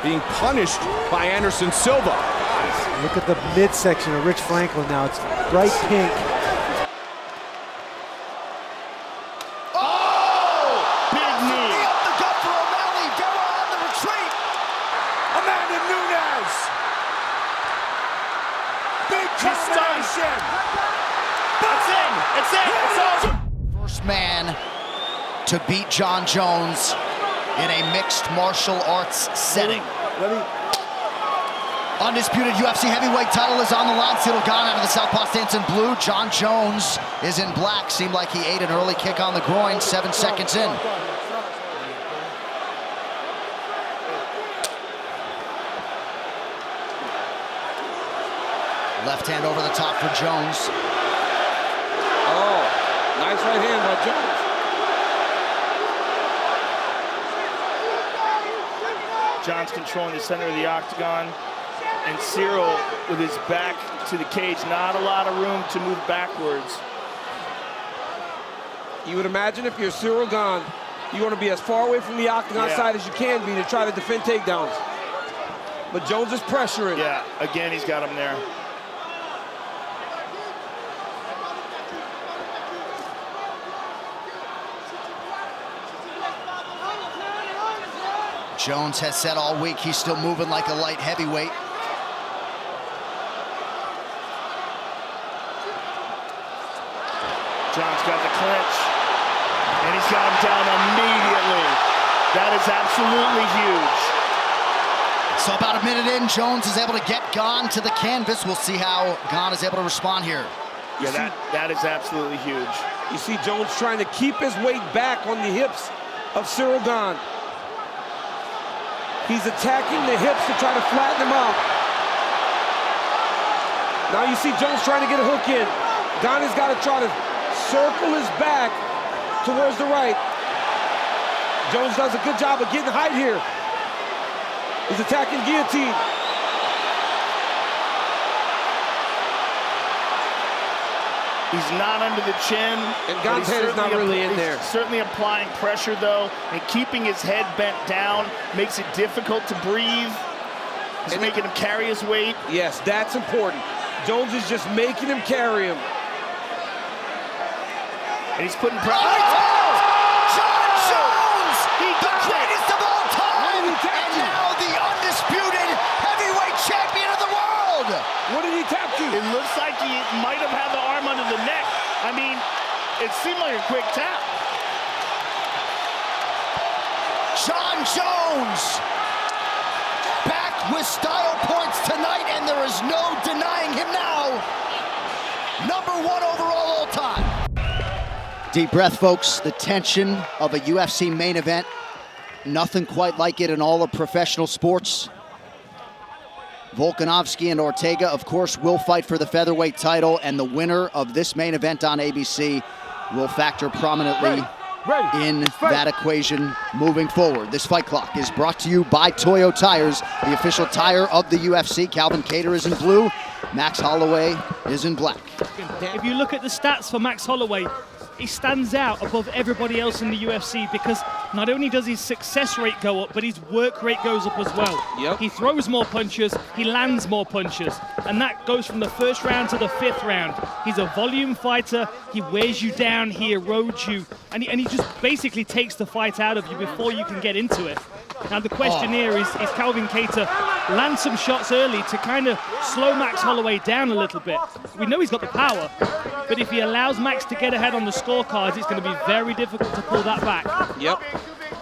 being punished by Anderson Silva. Look at the midsection of Rich Franklin now. It's bright pink. Oh! Big knee. Up the gut for O'Malley. Vera on the retreat. Amanda Nunes. Big combination. That's it. It's it. It's over. First man to beat Jon Jones in a mixed martial arts setting. Undisputed UFC heavyweight title is on the line. Gane out of the southpaw stance in blue. Jon Jones is in black. Seemed like he ate an early kick on the groin 7 seconds in. Left hand over the top for Jones. Oh, nice right hand by Jones. Jon's controlling the center of the octagon, and Cyril with his back to the cage. Not a lot of room to move backwards. You would imagine if you're Cyril Gane, you want to be as far away from the octagon side as you can be to try to defend takedowns. But Jones is pressuring. Yeah, again, he's got him there. Jones has said all week he's still moving like a light heavyweight. Jon's got the clinch, and he's got him down immediately. That is absolutely huge. So about a minute in, Jones is able to get Gane to the canvas. We'll see how Gane is able to respond here. Yeah, that is absolutely huge. You see Jones trying to keep his weight back on the hips of Cyril Gane. He's attacking the hips to try to flatten him out. Now you see Jones trying to get a hook in. Gane's got to try to circle his back towards the right. Jones does a good job of getting height here. He's attacking guillotine. He's not under the chin. And Gane's head is not really in there. Certainly applying pressure, though, and keeping his head bent down makes it difficult to breathe. He's making him carry his weight. Yes, that's important. Jones is just making him carry him. And he's putting pressure. Jon Jones, the greatest of all time, and now the undisputed heavyweight champion of the world. What did he tap to? It looks like he might have had the arm under the neck. I mean, it seemed like a quick tap. Jon Jones back with style points tonight, and there is no denying him now. #1 overall all time. Deep breath, folks. The tension of a UFC main event. Nothing quite like it in all of professional sports. Volkanovski and Ortega, of course, will fight for the featherweight title, and the winner of this main event on ABC will factor prominently in that equation moving forward. This Fight Clock is brought to you by Toyo Tires, the official tire of the UFC. Calvin Kattar is in blue. Max Holloway is in black. If you look at the stats for Max Holloway, he stands out above everybody else in the UFC because not only does his success rate go up, but his work rate goes up as well. Yep. He throws more punches, he lands more punches, and that goes from the first round to the 5th round. He's a volume fighter, he wears you down, he erodes you, and he just basically takes the fight out of you before you can get into it. Now the question here is Calvin Kattar land some shots early to kind of slow Max Holloway down a little bit? We know he's got the power, but if he allows Max to get ahead on the scorecards, it's going to be very difficult to pull that back. Yep.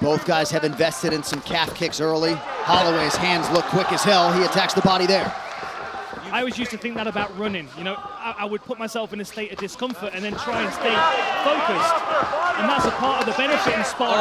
Both guys have invested in some calf kicks early. Holloway's hands look quick as hell. He attacks the body there. I always used to think that about running. You know, I would put myself in a state of discomfort and then try and stay focused. And that's a part of the benefit in sparring,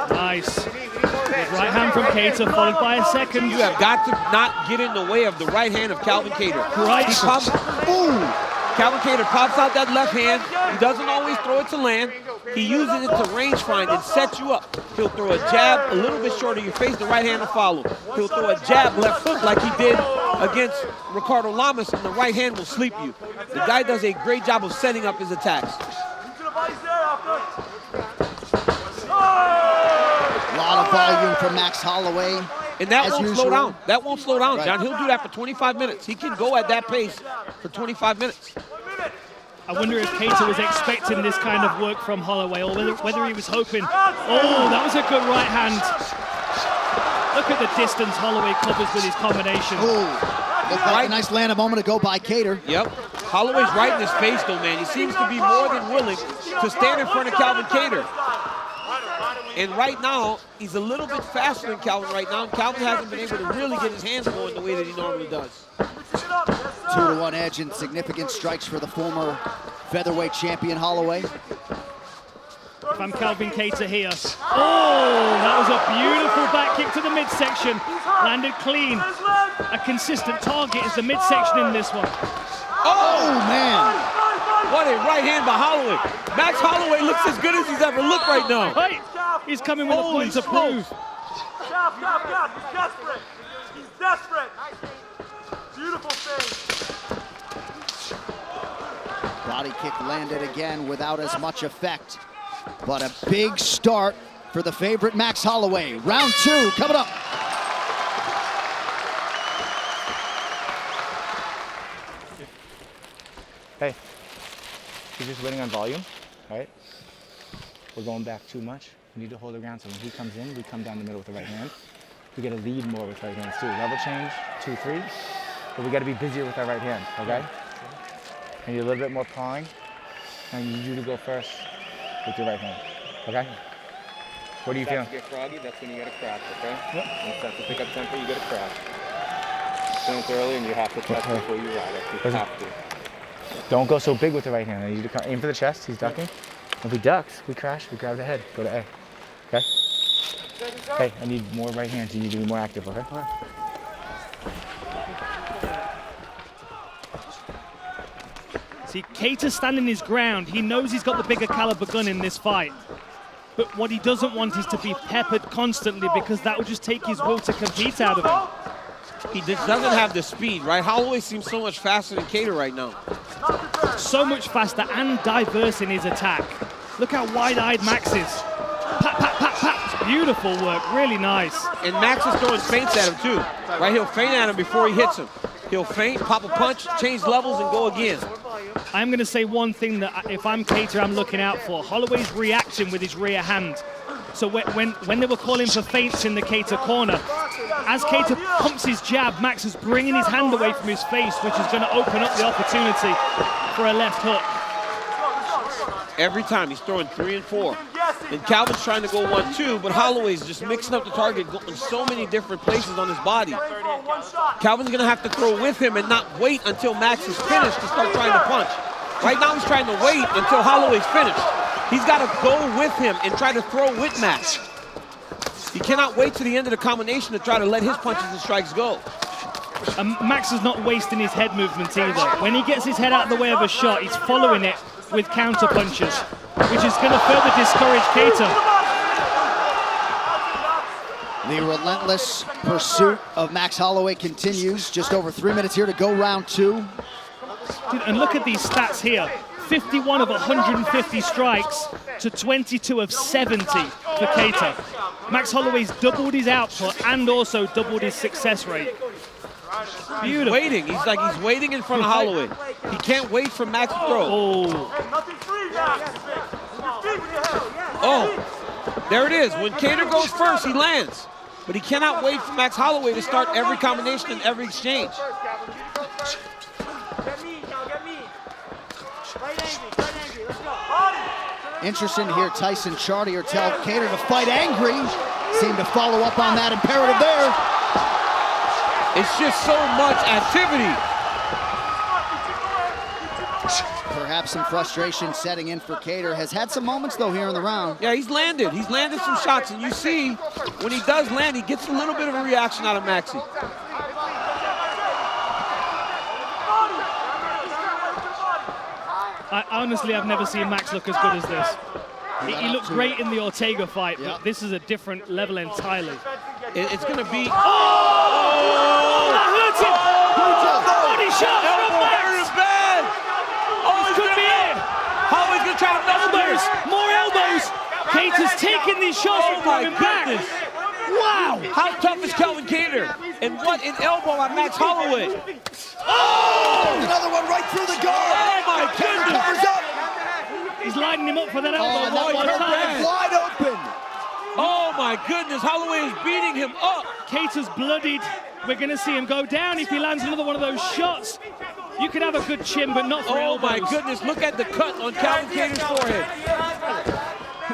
Nice. Good right hand from Kattar, followed by a second. You have got to not get in the way of the right hand of Calvin Kattar. Right. He pops, Calvin Kattar pops out that left hand. He doesn't always throw it to land. He uses it to range find and set you up. He'll throw a jab a little bit short of your face, the right hand will follow. He'll throw a jab left hook like he did against Ricardo Lamas, and the right hand will sleep you. The guy does a great job of setting up his attacks. from Max Holloway. And that won't slow down. That won't slow down, Right. John. He'll do that for 25 minutes. He can go at that pace for 25 minutes. I wonder if Kattar was expecting this kind of work from Holloway, or whether he was hoping. Oh, that was a good right hand. Look at the distance Holloway covers with his combination. Oh, looked like a nice land a moment ago by Kattar. Yep. Holloway's right in his face, though, man. He seems to be more than willing to stand in front of Calvin Kattar. And right now, he's a little bit faster than Calvin right now, and Calvin hasn't been able to really get his hands going the way that he normally does. 2-to-1 edge and significant strikes for the former featherweight champion Holloway. If I'm Calvin Kattar here. Oh, that was a beautiful back kick to the midsection. Landed clean. A consistent target is the midsection in this one. Oh, man. What a right hand by Holloway. Max Holloway looks as good as he's ever looked right now. Hey, he's coming with a point to prove. He's desperate. He's desperate. Beautiful thing. Body kick landed again without as much effect. But a big start for the favorite Max Holloway. Round 2 coming up. Hey, he's just winning on volume, right? We're going back too much. We need to hold the ground so when he comes in, we come down the middle with the right hand. We get to lead more with right hands too. Level change, 2-3, but we got to be busier with our right hand, okay? I need a little bit more pawing. I need you to go first with your right hand, okay? What do you feel? If you get froggy, that's when you get a crash, okay? Yep. When it starts to pick up tempo, you get a crash. Don't early and you have to test before you ride it. You have to. Don't go so big with the right hand. I need you to aim for the chest. He's ducking. If he ducks, we crash. We grab the head. Go to A. Okay? Hey, I need more right hands. You need to be more active, okay? All right. See, Kattar standing his ground. He knows he's got the bigger caliber gun in this fight. But what he doesn't want is to be peppered constantly, because that will just take his will to compete out of him. He just doesn't have the speed, right? Holloway seems so much faster than Kattar right now. So much faster and diverse in his attack. Look how wide-eyed Max is. Pat, pat, pat, pat. Beautiful work, really nice. And Max is throwing feints at him too, right? He'll feint at him before he hits him. He'll feint, pop a punch, change levels, and go again. I'm going to say one thing that if I'm Kattar, I'm looking out for. Holloway's reaction with his rear hand. So when they were calling for feints in the Kattar corner, as Kattar pumps his jab, Max is bringing his hand away from his face, which is going to open up the opportunity for a left hook. Every time he's throwing 3 and 4. And Calvin's trying to go 1-2, but Holloway's just mixing up the target, going so many different places on his body. Calvin's gonna have to throw with him and not wait until Max is finished to start trying to punch. Right now he's trying to wait until Holloway's finished. He's gotta go with him and try to throw with Max. He cannot wait to the end of the combination to try to let his punches and strikes go. And Max is not wasting his head movement either. When he gets his head out of the way of a shot, he's following it with counter punches, which is going to further discourage Kattar. The relentless pursuit of Max Holloway continues. Just over 3 minutes here to go, round 2. Dude, and look at these stats here. 51 of 150 strikes to 22 of 70 for Kattar. Max Holloway's doubled his output and also doubled his success rate. Beautiful. He's waiting. He's waiting in front of Holloway. He can't wait for Max to throw. Oh, there it is. When Kattar goes first, he lands. But he cannot wait for Max Holloway to start every combination and every exchange. Interesting to hear Tyson Chartier tell Kattar to fight angry. Seemed to follow up on that imperative there. It's just so much activity. Perhaps some frustration setting in for Kattar. Has had some moments though here in the round. Yeah, he's landed. He's landed some shots, and you see when he does land, he gets a little bit of a reaction out of Maxie. Honestly, I've never seen Max look as good as this. He looked great in the Ortega fight, but this is a different level entirely. It's going to be... Oh, that hurts him! Body shot! Bad! Oh, this could be it! Holloway's going to try to elbows! More elbows! Kattar's taking these shots and coming back. Wow! How tough is Calvin Kattar? And what an elbow on Max Holloway. Oh! Another one right through the guard. Oh my goodness! Covers up. He's lining him up for that elbow Oh, one more time. wide open. Oh my goodness, Holloway is beating him up. Kattar's bloodied. We're going to see him go down if he lands another one of those shots. You could have a good chin, but not for elbows. Oh my goodness, look at the cut on Calvin Kattar's forehead.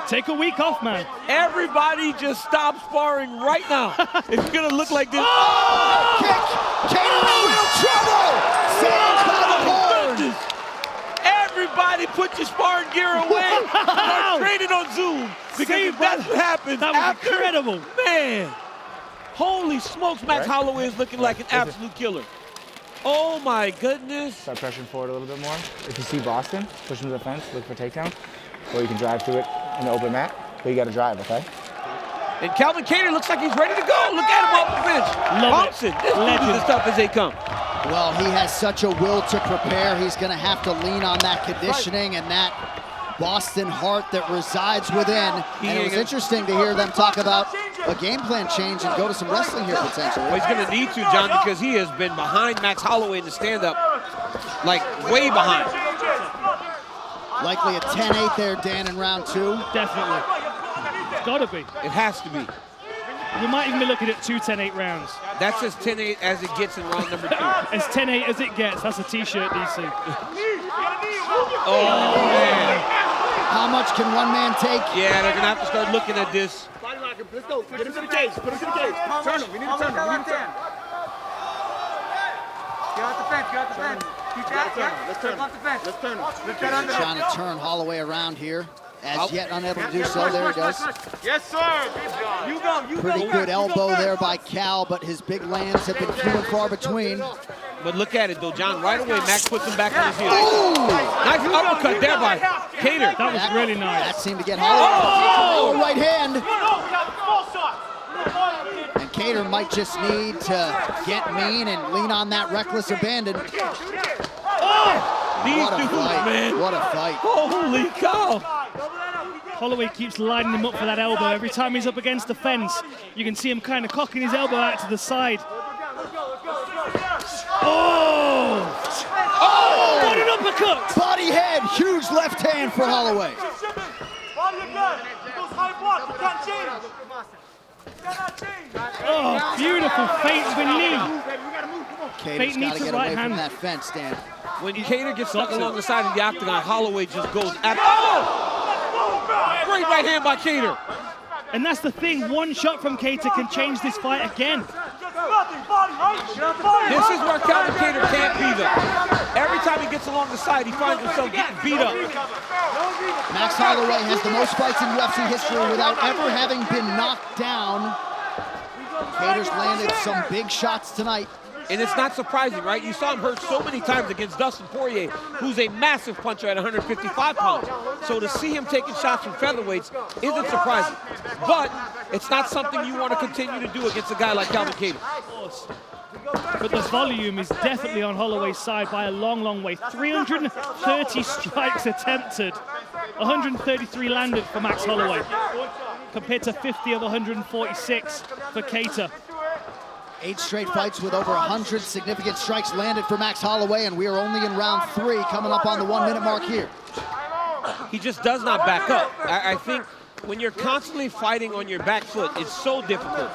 Take a week off, man. Everybody just stop sparring right now. It's going to look like this. Oh! Kick. Kattar in real trouble. Saved by the horn. Everybody put your sparring gear away. Start training on Zoom. Because that's what happens. That was incredible. Man. Holy smokes, Max Holloway is looking like an absolute killer. Oh my goodness. Start pressuring forward a little bit more. If you see Boston, push him to the fence, look for takedown. Or you can drive to it in the open mat, but you got to drive, okay? And Calvin Kattar looks like he's ready to go. Look at him off the bench. Thompson, this dude is as tough as they come. Well, he has such a will to prepare. He's going to have to lean on that conditioning and that Boston heart that resides within. And it was interesting to hear them talk about a game plan change and go to some wrestling here potentially. Well, he's going to need to, John, because he has been behind Max Holloway in the stand-up, like way behind. Likely a 10-8 there, Dan, in round 2. Definitely. It's got to be. It has to be. We might even be looking at 2 10-8 rounds. That's as 10-8 as it gets in round number 2. As 10-8 as it gets. That's a T-shirt, DC. Oh, man. How much can one man take? Yeah, they're going to have to start looking at this. Let's go. Get him to the cage. Put him to the cage. Turn him. We need to turn him. We need to turn him. Get out the fence. Get out the fence. Keep that. Let's turn him. Off the fence. Let's turn him. Let's turn him. Trying to turn Holloway around here. As yet unable to do so. There he goes. Yes, sir. You go. You go. Pretty good elbow there by Cal, but his big lands have been few and far between. But look at it, though, John. Right away, Max puts him back on his heels. Nice uppercut there by Kattar. That was really nice. That seemed to get Holloway. Oh, right hand. And Kattar might just need to get mean and lean on that reckless abandon. These dudes, man. What a fight. Holy cow. Holloway keeps lining him up for that elbow. Every time he's up against the fence, you can see him kind of cocking his elbow out to the side. Oh! Oh! What an uppercut! Body head, huge left hand for Holloway. Oh, beautiful feints with knee. Kattar's got to get away from that fence, Dan. When Kattar gets stuck along the side of the octagon, Holloway just goes at. Oh! Great right hand by Kattar. And that's the thing, one shot from Kattar can change this fight again. This is where Calvin Kattar can't be, though. Every time he gets along the side, he finds himself getting beat up. Max Holloway has the most fights in UFC history without ever having been knocked down. Kattar's landed some big shots tonight. And it's not surprising, right? You saw him hurt so many times against Dustin Poirier, who's a massive puncher at 155 pounds. So to see him taking shots from featherweights isn't surprising. But it's not something you want to continue to do against a guy like Calvin Kattar. But the volume is definitely on Holloway's side by a long, long way. 330 strikes attempted, 133 landed for Max Holloway, compared to 50 of 146 for Kattar. 8 straight fights with over 100 significant strikes landed for Max Holloway, and we are only in round 3, coming up on the 1-minute mark here. He just does not back up. I think when you're constantly fighting on your back foot, it's so difficult.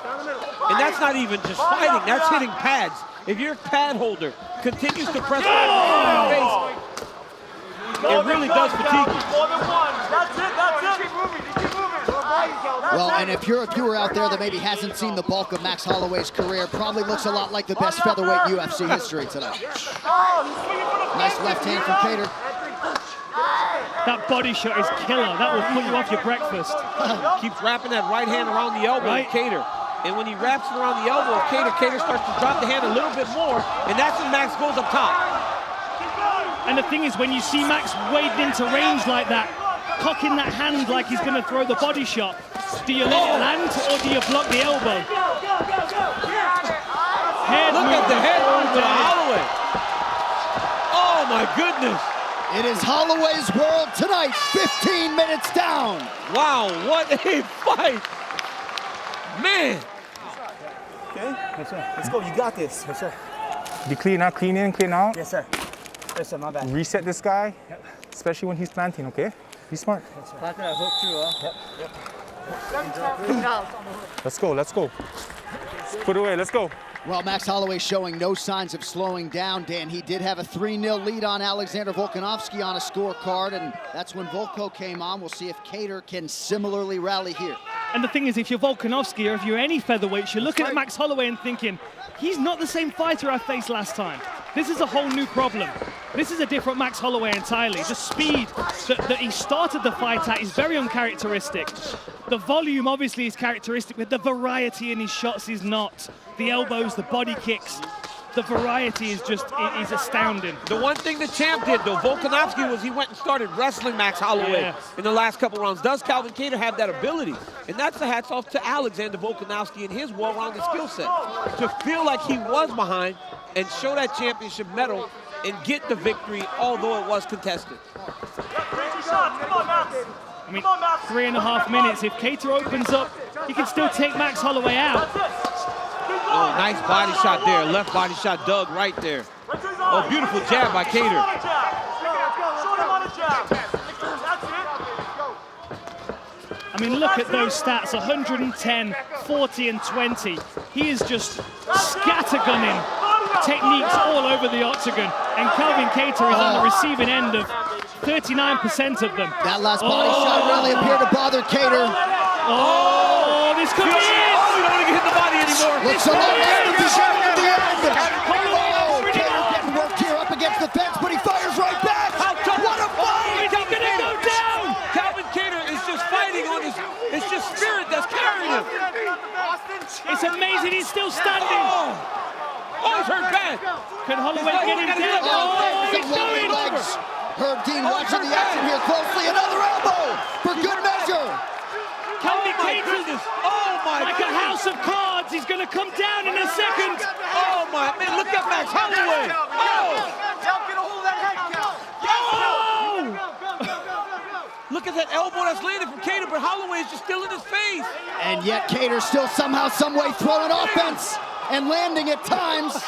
And that's not even just fighting, that's hitting pads. If your pad holder continues to press on your face, it really does fatigue you. More than one. That's it. That's it. Keep moving. Keep moving. Well, and if you're a viewer out there that maybe hasn't seen the bulk of Max Holloway's career, probably looks a lot like the best featherweight UFC history tonight. Nice left hand from Kattar. That body shot is killer. That will put you off your breakfast. Keeps wrapping that right hand around the elbow of Kattar. And when he wraps it around the elbow of Kattar, Kattar starts to drop the hand a little bit more, and that's when Max goes up top. And the thing is, when you see Max wading into range like that, cocking that hand like he's going to throw the body shot, do you let it land or do you block the elbow? Look at the head move to Holloway. Oh my goodness. It is Holloway's world tonight, 15 minutes down. Wow, what a fight. Man! Okay? Yes, sir. Let's go. You got this. Yes, sir. Be clean out, clean in, clean out. Yes, sir. Yes, sir. My bad. Reset this guy, especially when he's planting, okay? Be smart. Plant that hook too, Let's go, let's go. Put it away, let's go. Well, Max Holloway showing no signs of slowing down, Dan. He did have a 3-0 lead on Alexander Volkanovski on a scorecard, and that's when Volko came on. We'll see if Kattar can similarly rally here. And the thing is, if you're Volkanovski or if you're any featherweight, you're looking at Max Holloway and thinking, he's not the same fighter I faced last time. This is a whole new problem. This is a different Max Holloway entirely. The speed that he started the fight at is very uncharacteristic. The volume obviously is characteristic, but the variety in his shots is not. The elbows, the body kicks, the variety is just is astounding. The one thing the champ did, though, Volkanovski, was he went and started wrestling Max Holloway in the last couple rounds. Does Calvin Kattar have that ability? And that's the hats off to Alexander Volkanovski and his well-rounded skill set. To feel like he was behind and show that championship medal and get the victory, although it was contested. I mean, 3.5 minutes. If Kattar opens up, he can still take Max Holloway out. Oh, nice body shot there. Left body shot dug right there. Oh, beautiful jab by Kattar. I mean, look at those stats, 110, 40, and 20. He is just scattergunning techniques all over the octagon, and Calvin Kattar is on the receiving end of 39% of them. That last body shot really appeared to bother Kattar. Oh, this could be it! Oh, we don't want to get hit the body anymore. Looks a lot like the beginning of the end. Oh, Kattar getting worked here up against the fence, but he fires right back. What a fight! Is he gonna go down? Calvin Kattar is just fighting on his, it's just spirit that's carrying him. It's amazing he's still standing. Oh, he's hurt bad. Can Holloway get him down? Oh, he's going over. Herb Dean watching the action here closely. Another elbow for good measure. Calvin Kattar, oh my like a house of cards. He's going to come down in a second. Oh my man, look at Max Holloway. Look at that elbow that's landed from Kattar, but Holloway is just still in his face. And yet Kattar still somehow, some way throwing offense and landing at times.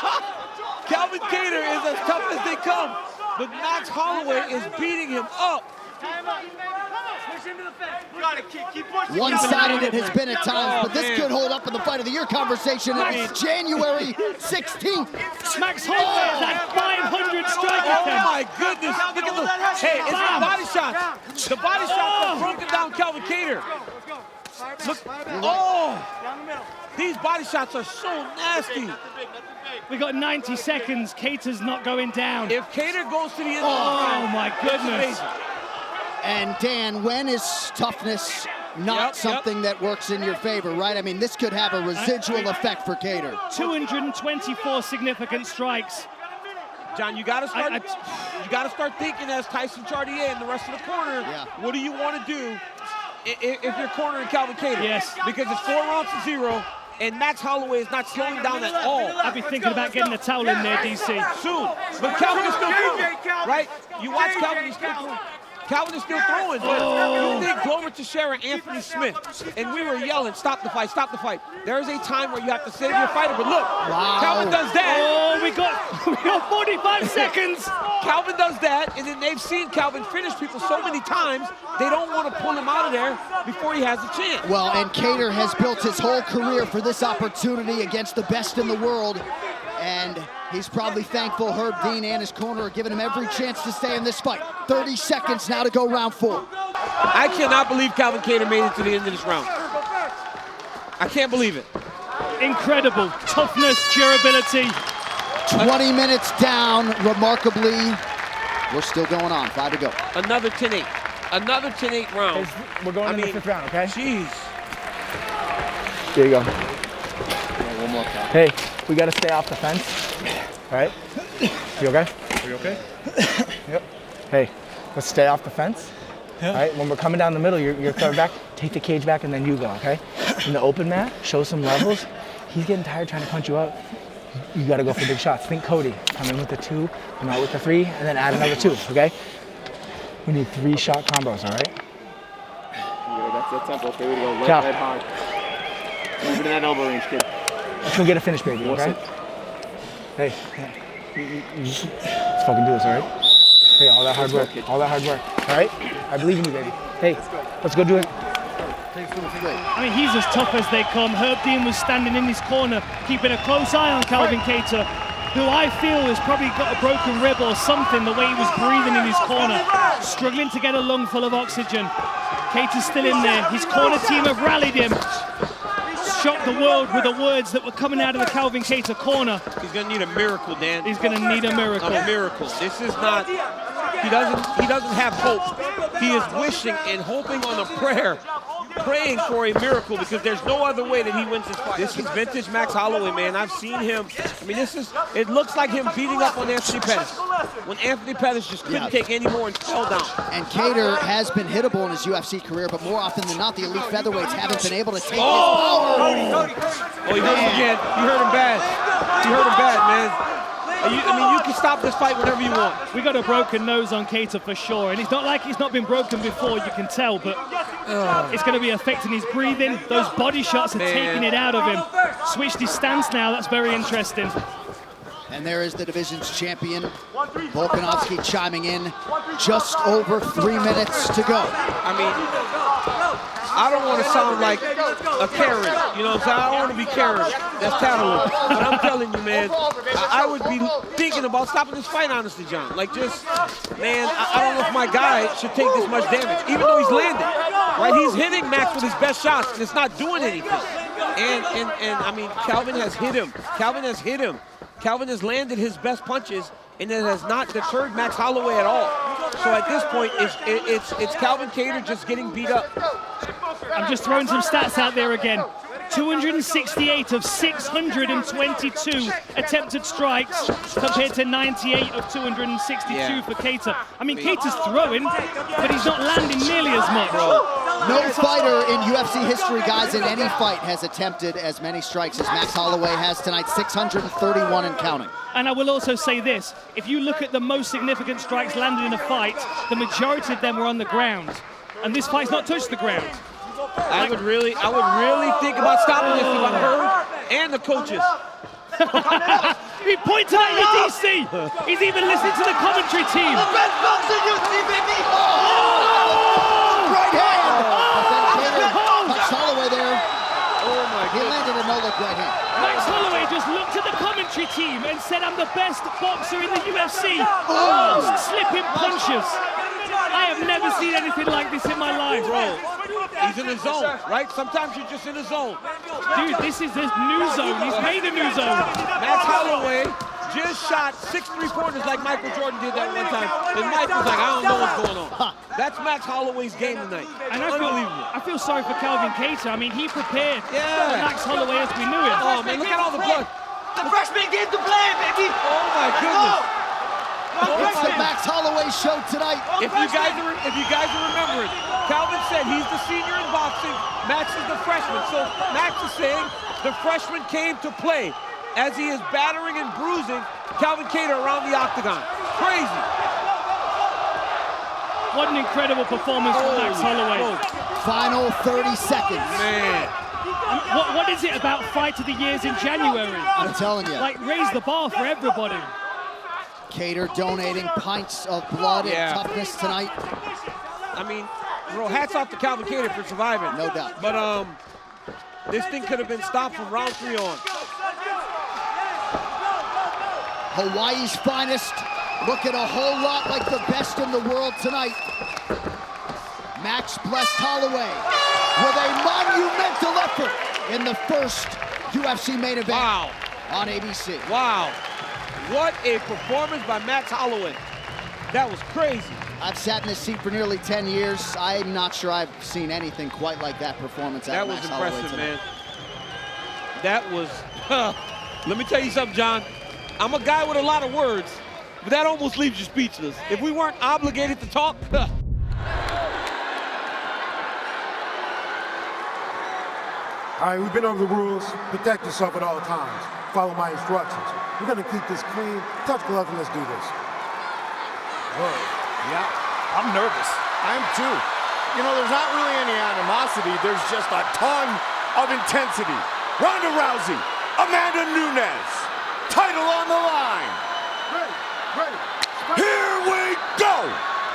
Calvin Kattar is as tough as they come, but Max Holloway is beating him up. One-sided it has been at times, but this could hold up in the Fight of the Year conversation. It's January 16th. Max Holloway is at 500 strike Oh attempts. my goodness, look at those. Hey, it's the body shots. The body shots have broken down Calvin Kattar. Look, oh, these body shots are so nasty. We got 90 seconds. Kattar's not going down. If Kattar goes to the end, oh my goodness. And Dan, when is toughness not something that works in your favor, right? I mean, this could have a residual effect for Kattar. 224 significant strikes. John, you got to start. You got to start thinking as Tyson Chartier and the rest of the corner. Yeah. What do you want to do if you're cornering Calvin Kattar? Yes. Because it's 4 rounds to 0, and Max Holloway is not slowing down at all. I'd be thinking about getting a towel in there, DC. Soon, but Calvin is still throwing, right? You watch Calvin, he's still throwing. Calvin is still throwing, but you think Glover Teixeira, Anthony Smith, and we were yelling, stop the fight, stop the fight. There is a time where you have to save your fighter, but look, Calvin does that. Oh, we got 45 seconds. Calvin does that, and then they've seen Calvin finish people so many times, they don't want to pull him out of there before he has a chance. Well, and Kattar has built his whole career for this opportunity against the best in the world, and he's probably thankful Herb Dean and his corner are giving him every chance to stay in this fight. 30 seconds now to go round 4. I cannot believe Calvin Kattar made it to the end of this round. I can't believe it. Incredible toughness, durability. 20 minutes down, remarkably. We're still going on, 5 to go. Another 10-8. Another 10-8 round. We're going in the 5th round, okay? Jeez. There you go. One more time. Hey, we got to stay off the fence. All right? You okay? Are you okay? Yep. Hey, let's stay off the fence. Yeah. All right? When we're coming down the middle, you're coming back, take the cage back, and then you go, okay? In the open mat, show some levels. He's getting tired trying to punch you up. You got to go for big shots. Think Cody. Come in with the 2, come out with the 3, and then add another 2, okay? We need 3 shot combos, all right? That's the tempo. Okay, we go left, Cal. right hard. Move it in that elbow range, kid. Let's go get a finish, baby, okay? Hey, let's fucking do this, all right? Hey, all that hard work, all right? I believe in you, baby. Hey, let's go do it. I mean, he's as tough as they come. Herb Dean was standing in his corner, keeping a close eye on Calvin Kattar, who I feel has probably got a broken rib or something, the way he was breathing in his corner, struggling to get a lung full of oxygen. Kattar's still in there. His corner team have rallied him. Shocked the world with the words that were coming out of the Calvin Kattar corner. He's gonna need a miracle, Dan. He's gonna need a miracle. A miracle. This is not, he doesn't have hope. He is wishing and hoping on a prayer, praying for a miracle, because there's no other way that he wins this fight. This is vintage Max Holloway, man. I've seen him. I mean, it looks like him beating up on Anthony Pettis, when Anthony Pettis just couldn't take any more and fell down. And Kattar has been hittable in his UFC career, but more often than not, the elite featherweights haven't been able to take his power. Oh, he hurt him again. You hurt him bad. You hurt him bad, man. I mean, you can stop this fight whenever you want. We got a broken nose on Kattar for sure, and it's not like he's not been broken before, you can tell, but it's going to be affecting his breathing. Those body shots are taking it out of him. Switched his stance now, that's very interesting. And there is the division's champion, Volkanovski, chiming in. Just over 3 minutes to go. I mean, I don't want to sound like a Karen, you know what I'm saying? I don't want to be Karen, that's tattling. But I'm telling you, man, I would be thinking about stopping this fight, honestly, John. Like, just, man, I don't know if my guy should take this much damage, even though he's landing, right? He's hitting Max with his best shots, and it's not doing anything. And I mean, Calvin has hit him. Calvin has landed his best punches, and it has not deterred Max Holloway at all. So at this point, it's Calvin Kattar just getting beat up. I'm just throwing some stats out there again. 268 of 622 attempted strikes compared to 98 of 262 for Kattar. I mean, Kattar's throwing, but he's not landing nearly as much. No fighter in UFC history, guys, in any fight has attempted as many strikes as Max Holloway has tonight, 631 and counting. And I will also say this, if you look at the most significant strikes landed in a fight, the majority of them were on the ground. And this fight's not touched the ground. I would really think about stopping this if I'm Herb and the coaches. He pointed at you, DC. He's even listening to the commentary team. The best boxer you see, baby. Right hand. Max Holloway there. Oh my God. He landed a no-look right hand. Max Holloway just looked at the commentary team and said, "I'm the best boxer in the UFC." Slipping punches. I have never seen anything like this in my life. Bro, he's in the zone, right? Sometimes you're just in the zone. Dude, this is his new zone. He's made a new zone. Max Holloway just shot 6 3-pointers like Michael Jordan did that one time. And Mike was like, I don't know what's going on. That's Max Holloway's game tonight. And I feel sorry for Calvin Kattar. I mean, he prepared for Max Holloway as we knew him. Oh, man, look at all the blood. The freshman came to play, baby. Oh, my goodness. It's the Max Holloway show tonight. If you guys are remembering, Calvin said he's the senior in boxing, Max is the freshman. So Max is saying the freshman came to play as he is battering and bruising Calvin Kattar around the octagon. Crazy. What an incredible performance from Max Holloway. Final 30 seconds. Man. What is it about Fight of the Years in January? I'm telling you. Like, raise the bar for everybody. Kattar donating pints of blood and toughness tonight. I mean, bro, hats off to Calvin Kattar for surviving. No doubt. But this thing could have been stopped from round 3 on. Hawaii's finest, looking a whole lot like the best in the world tonight. Max blessed Holloway with a monumental effort in the first UFC main event on ABC. Wow. What a performance by Max Holloway. That was crazy. I've sat in this seat for nearly 10 years. I'm not sure I've seen anything quite like that performance out of Max Holloway tonight. That was impressive, man. That was, let me tell you something, John. I'm a guy with a lot of words, but that almost leaves you speechless. If we weren't obligated to talk, All right, we've been over the rules. Protect yourself at all times. Follow my instructions. We're gonna keep this clean. Touch gloves and let's do this. Whoa. Yeah, I'm nervous. I am too. You know, there's not really any animosity. There's just a ton of intensity. Ronda Rousey, Amanda Nunes, title on the line. Here we go!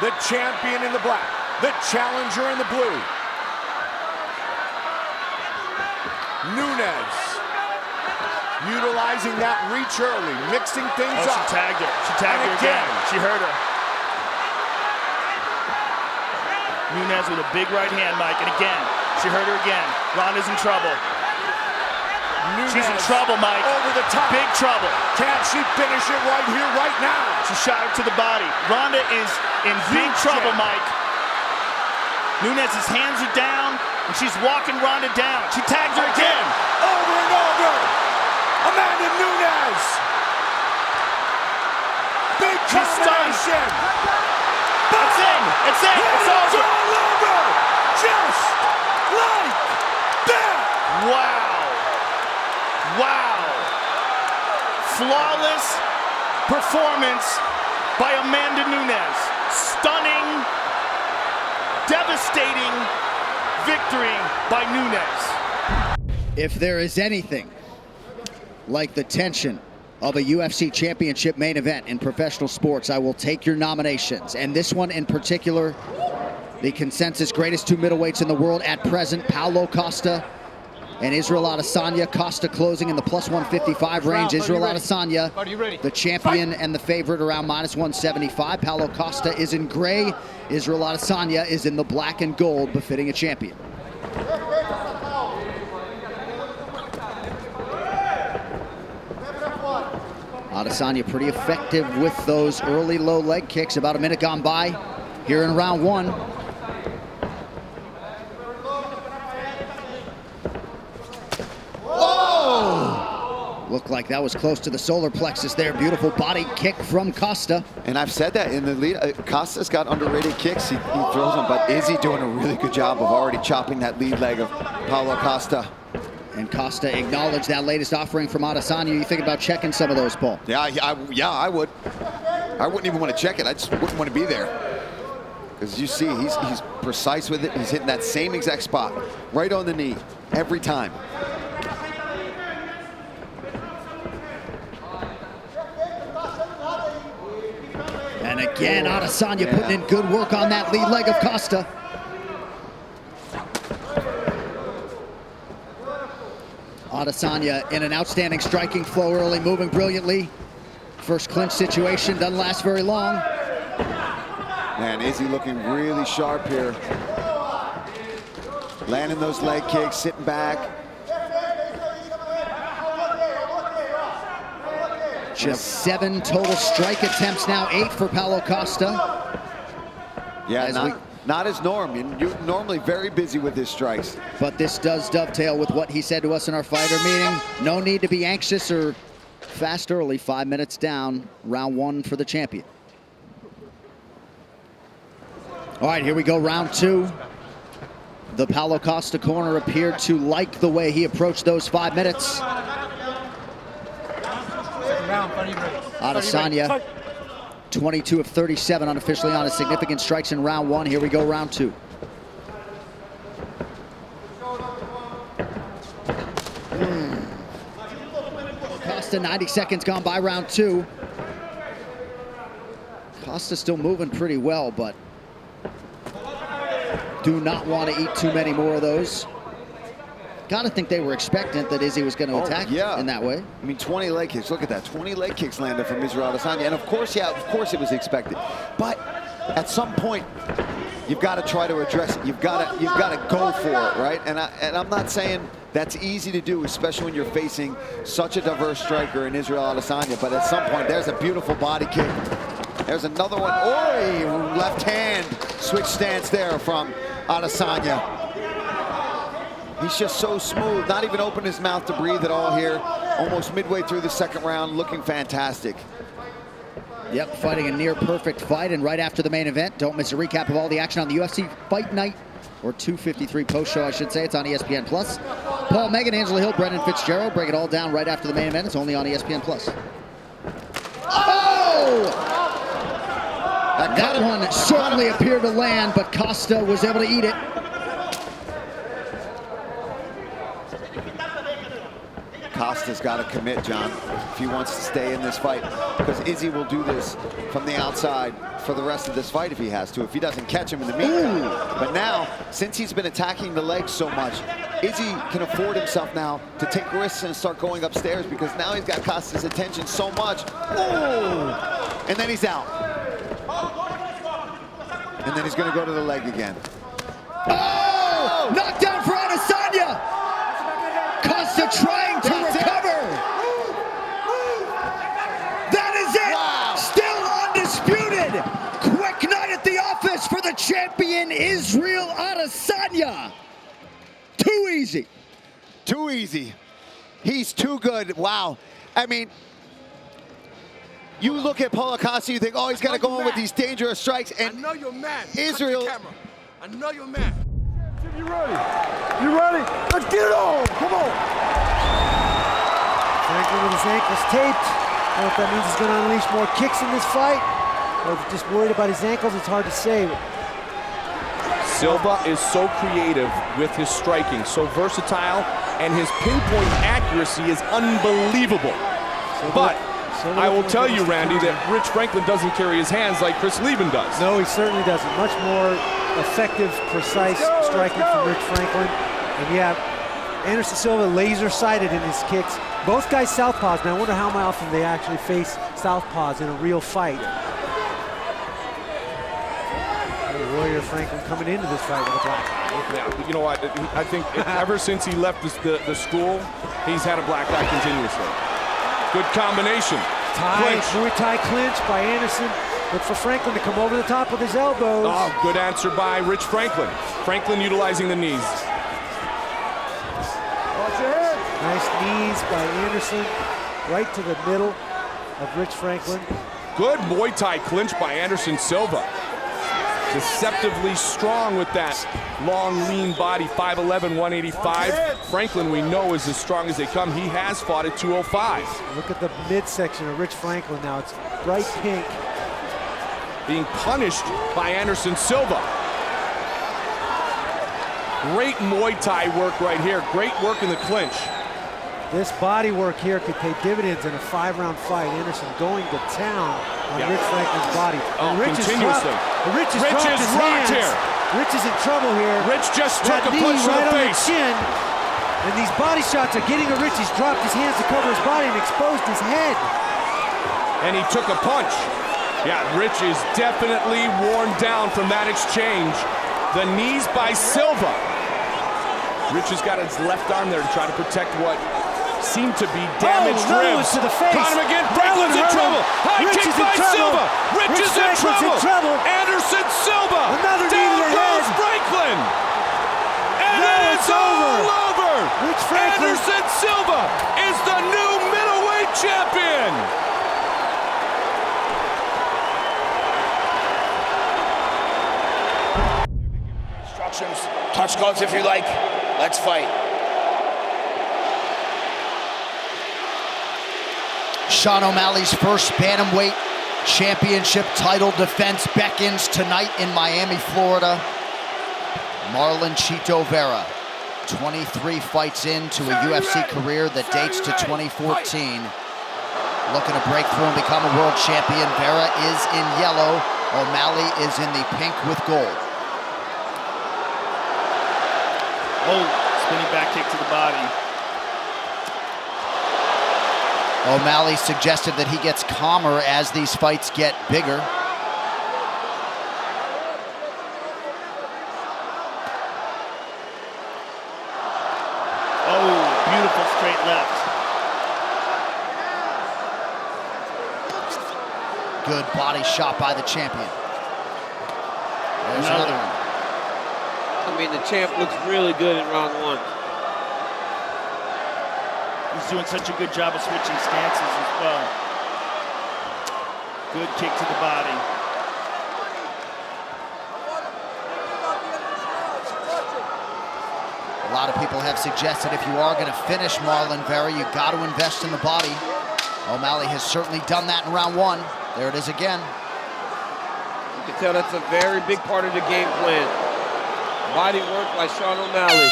The champion in the black, the challenger in the blue. Nunes, utilizing that reach early, mixing things up. She tagged her. She tagged her again. She hurt her. Nunes with a big right hand, Mike, and again, she hurt her again. Ronda's in trouble. Nunes, she's in trouble, Mike. Over the top. Big trouble. Can she finish it right here, right now? She shot her to the body. Ronda is in big trouble, Mike. Nunes' hands are down, and she's walking Ronda down. She tags her again. Over and over. Amanda Nunes. Big combination. It's in. It's in. It's over. All over. Just like that. Wow. Wow. Flawless performance by Amanda Nunes. Stunning, devastating victory by Nunes. If there is anything like the tension of a UFC championship main event in professional sports, I will take your nominations. And this one in particular, the consensus greatest two middleweights in the world at present, Paulo Costa and Israel Adesanya. Costa closing in the plus 155 range. Israel Adesanya, the champion and the favorite, around minus 175. Paulo Costa is in gray. Israel Adesanya is in the black and gold, befitting a champion. Adesanya pretty effective with those early low leg kicks. About a minute gone by here in round one. Oh! Looked like that was close to the solar plexus there. Beautiful body kick from Costa. And I've said that in the lead. Costa's got underrated kicks. He throws them, but Izzy doing a really good job of already chopping that lead leg of Paulo Costa. And Costa acknowledged that latest offering from Adesanya. You think about checking some of those, Paul? Yeah, I would. I wouldn't even want to check it. I just wouldn't want to be there. Because you see, he's precise with it. He's hitting that same exact spot, right on the knee, every time. And again, Adesanya putting in good work on that lead leg of Costa. Adesanya in an outstanding striking flow early, moving brilliantly. First clinch situation, doesn't last very long. Man, Izzy looking really sharp here. Landing those leg kicks, sitting back. Just 7 total strike attempts now, 8 for Paulo Costa. Yeah, not his norm. You're normally very busy with his strikes. But this does dovetail with what he said to us in our fighter meeting. No need to be anxious or fast early. 5 minutes down, round one for the champion. All right, here we go, round two. The Paulo Costa corner appeared to like the way he approached those 5 minutes. Adesanya, 22 of 37 unofficially on his significant strikes in round one. Here we go, round two. Costa, 90 seconds gone by round two. Costa still moving pretty well, but do not want to eat too many more of those. Gotta think they were expectant that Izzy was going to attack in that way. I mean, 20 leg kicks. Look at that. 20 leg kicks landed from Israel Adesanya. And of course, yeah, of course it was expected. But at some point, you've got to try to address it. You've got to go for it, right? And I'm not saying that's easy to do, especially when you're facing such a diverse striker in Israel Adesanya. But at some point, there's a beautiful body kick. There's another one. Oh, left hand switch stance there from Adesanya. He's just so smooth, not even open his mouth to breathe at all here. Almost midway through the second round, looking fantastic. Yep, fighting a near perfect fight, and right after the main event, don't miss a recap of all the action on the UFC Fight Night, or 253 post-show, I should say. It's on ESPN+. Paul, Megan, Angela Hill, Brendan Fitzgerald, break it all down right after the main event. It's only on ESPN+. Oh! That one certainly appeared to land, but Costa was able to eat it. Costa's got to commit, John, if he wants to stay in this fight. Because Izzy will do this from the outside for the rest of this fight if he has to, if he doesn't catch him in the meantime. But now, since he's been attacking the legs so much, Izzy can afford himself now to take risks and start going upstairs, because now he's got Costa's attention so much. Ooh! And then he's out. And then he's going to go to the leg again. Oh! Knockdown for Adesanya! Costa trying to recover. That is it. Wow. Still undisputed. Quick night at the office for the champion, Israel Adesanya. Too easy. Too easy. He's too good. Wow. I mean, you look at Prochazka, you think, oh, he's got to go in with these dangerous strikes. And I know you're mad. Israel. I know you're mad. You ready? You ready? Let's get it on. Come on. Franklin with his ankles taped. I don't know if that means he's going to unleash more kicks in this fight, or if he's just worried about his ankles. It's hard to say. Silva is so creative with his striking, so versatile, and his pinpoint accuracy is unbelievable. But I will tell you, Randy, that Rich Franklin doesn't carry his hands like Chris Lieben does. No, he certainly doesn't. Much more effective, precise striking from Rich Franklin. And yeah, Anderson Silva laser-sighted in his kicks. Both guys southpaws. Now I wonder how often they actually face southpaws in a real fight. Warrior Franklin coming into this fight with a black eye. Yeah, you know what? I think ever since he left the school, he's had a black eye continuously. Good combination. Muay Thai clinch by Anderson. Look for Franklin to come over the top with his elbows. Oh, good answer by Rich Franklin. Franklin utilizing the knees. Nice knees by Anderson, right to the middle of Rich Franklin. Good Muay Thai clinch by Anderson Silva. Deceptively strong with that long, lean body, 5'11", 185. Franklin, we know, is as strong as they come. He has fought at 205. Look at the midsection of Rich Franklin now. It's bright pink. Being punished by Anderson Silva. Great Muay Thai work right here. Great work in the clinch. This body work here could pay dividends in a 5-round fight. Anderson going to town on Rich Franklin's body. Oh, continuously. Rich is rocked here. Rich is in trouble here. Rich just took a punch to the face. Chin. And these body shots are getting to Rich. He's dropped his hands to cover his body and exposed his head. And he took a punch. Yeah, Rich is definitely worn down from that exchange. The knees by Silva. Rich has got his left arm there to try to protect what seemed to be damaged ribs. To the face. Caught him again. Franklin's in trouble. High kick by Silva. Rich is in trouble. Anderson Silva. Another knee to the head. Franklin. And it's all over. Rich Franklin. Anderson Silva is the new middleweight champion. Instructions. Touch gloves if you like. Let's fight. Sean O'Malley's first bantamweight championship title defense beckons tonight in Miami, Florida. Marlon Chito Vera, 23 fights into a UFC career that dates to 2014. Looking to break through and become a world champion. Vera is in yellow. O'Malley is in the pink with gold. Oh, spinning back kick to the body. O'Malley suggested that he gets calmer as these fights get bigger. Oh, beautiful straight left. Good body shot by the champion. There's another one. I mean, the champ looks really good in round one. He's doing such a good job of switching stances as well. Good kick to the body. A lot of people have suggested if you are going to finish Marlon Vera, you got to invest in the body. O'Malley has certainly done that in round one. There it is again. You can tell that's a very big part of the game plan. Body work by Sean O'Malley.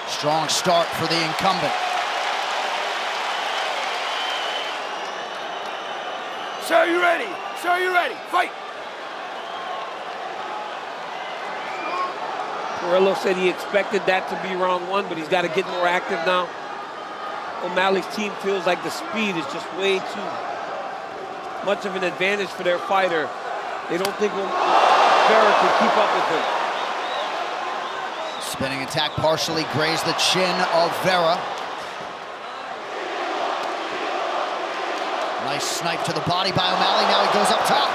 Strong start for the incumbent. Sir, you ready? Sir, you ready? Fight! Pereira said he expected that to be round one, but he's got to get more active now. O'Malley's team feels like the speed is just way too much of an advantage for their fighter. They don't think Vera can keep up with him. Spinning attack partially grazed the chin of Vera. Nice snipe to the body by O'Malley. Now he goes up top.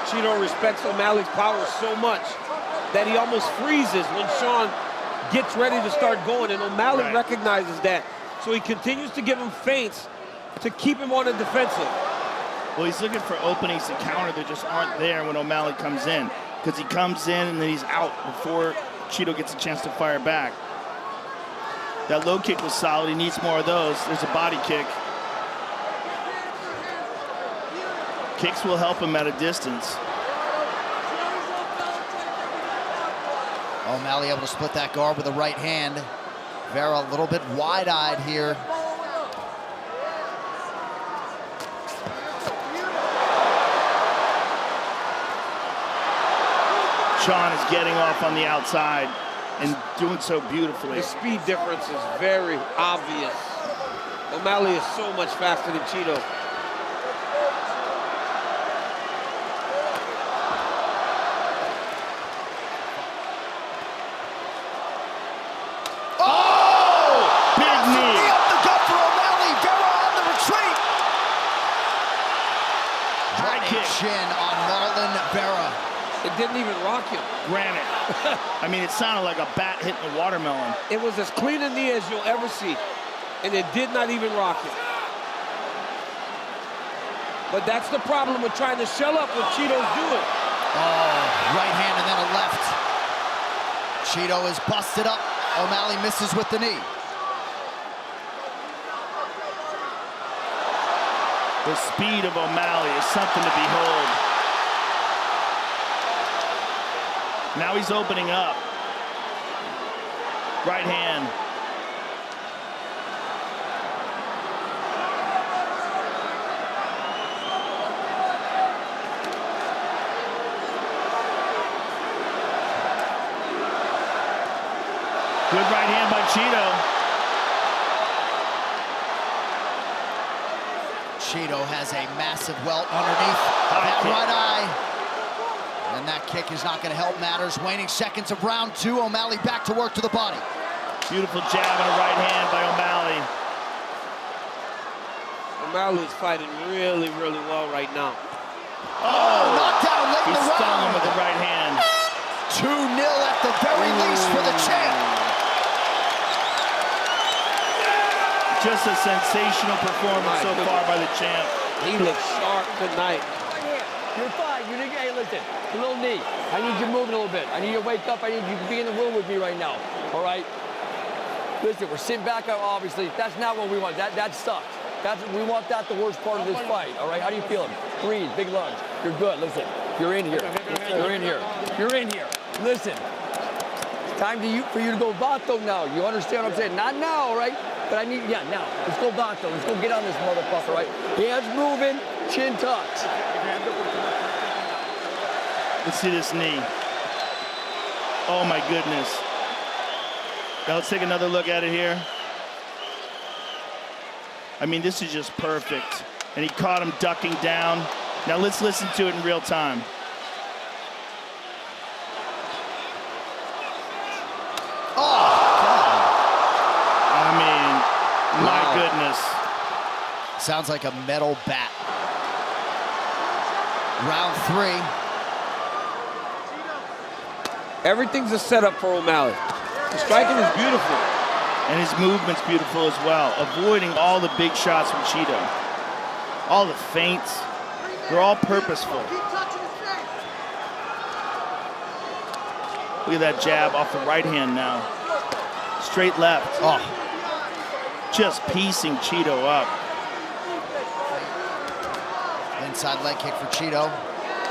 Cheeto respects O'Malley's power so much that he almost freezes when Sean gets ready to start going, and O'Malley recognizes that. So he continues to give him feints to keep him on the defensive. Well, he's looking for openings to counter that just aren't there when O'Malley comes in, because he comes in and then he's out before Cheeto gets a chance to fire back. That low kick was solid. He needs more of those. There's a body kick. Kicks will help him at a distance. O'Malley able to split that guard with the right hand. Vera a little bit wide-eyed here. Sean is getting off on the outside and doing so beautifully. The speed difference is very obvious. O'Malley is so much faster than Cheeto. It didn't even rock him. Granite. I mean, it sounded like a bat hitting a watermelon. It was as clean a knee as you'll ever see, and it did not even rock him. But that's the problem with trying to shell up what Cheeto's doing. Oh, right hand and then a left. Cheeto is busted up. O'Malley misses with the knee. The speed of O'Malley is something to behold. Now he's opening up. Right hand. Good right hand by Cheeto. Cheeto has a massive welt underneath that right eye. And that kick is not going to help matters. Waning seconds of round two. O'Malley back to work to the body. Beautiful jab and a right hand by O'Malley. O'Malley is fighting really, really well right now. Oh, knockdown late in the round. He stung him with the right hand. 2-0 at the very least for the champ. Just a sensational performance so far by the champ. He looks sharp tonight. You're fine. You didn't. Hey, listen. A little knee. I need you moving a little bit. I need you to wake up. I need you to be in the room with me right now. All right. Listen, we're sitting back. Obviously, that's not what we want. That sucks. We want that the worst part of this fight. All right. How do you feel? Breathe. Big lunge. You're good. Listen. You're in here. You're in here. You're in here. Listen. It's time for you to go vato now. You understand what I'm saying? Not now, all right? But I need, now. Let's go vato. Let's go get on this motherfucker, right? Hands moving. Chin tucked. Let's see this knee. Oh my goodness. Now let's take another look at it here. I mean, this is just perfect. And he caught him ducking down. Now let's listen to it in real time. Oh, God. I mean, my goodness. Sounds like a metal bat. Round three. Everything's a setup for O'Malley. The striking is beautiful. And his movement's beautiful as well. Avoiding all the big shots from Cheeto. All the feints. They're all purposeful. Look at that jab off the right hand now. Straight left. Oh. Just piecing Cheeto up. Inside leg kick for Cheeto.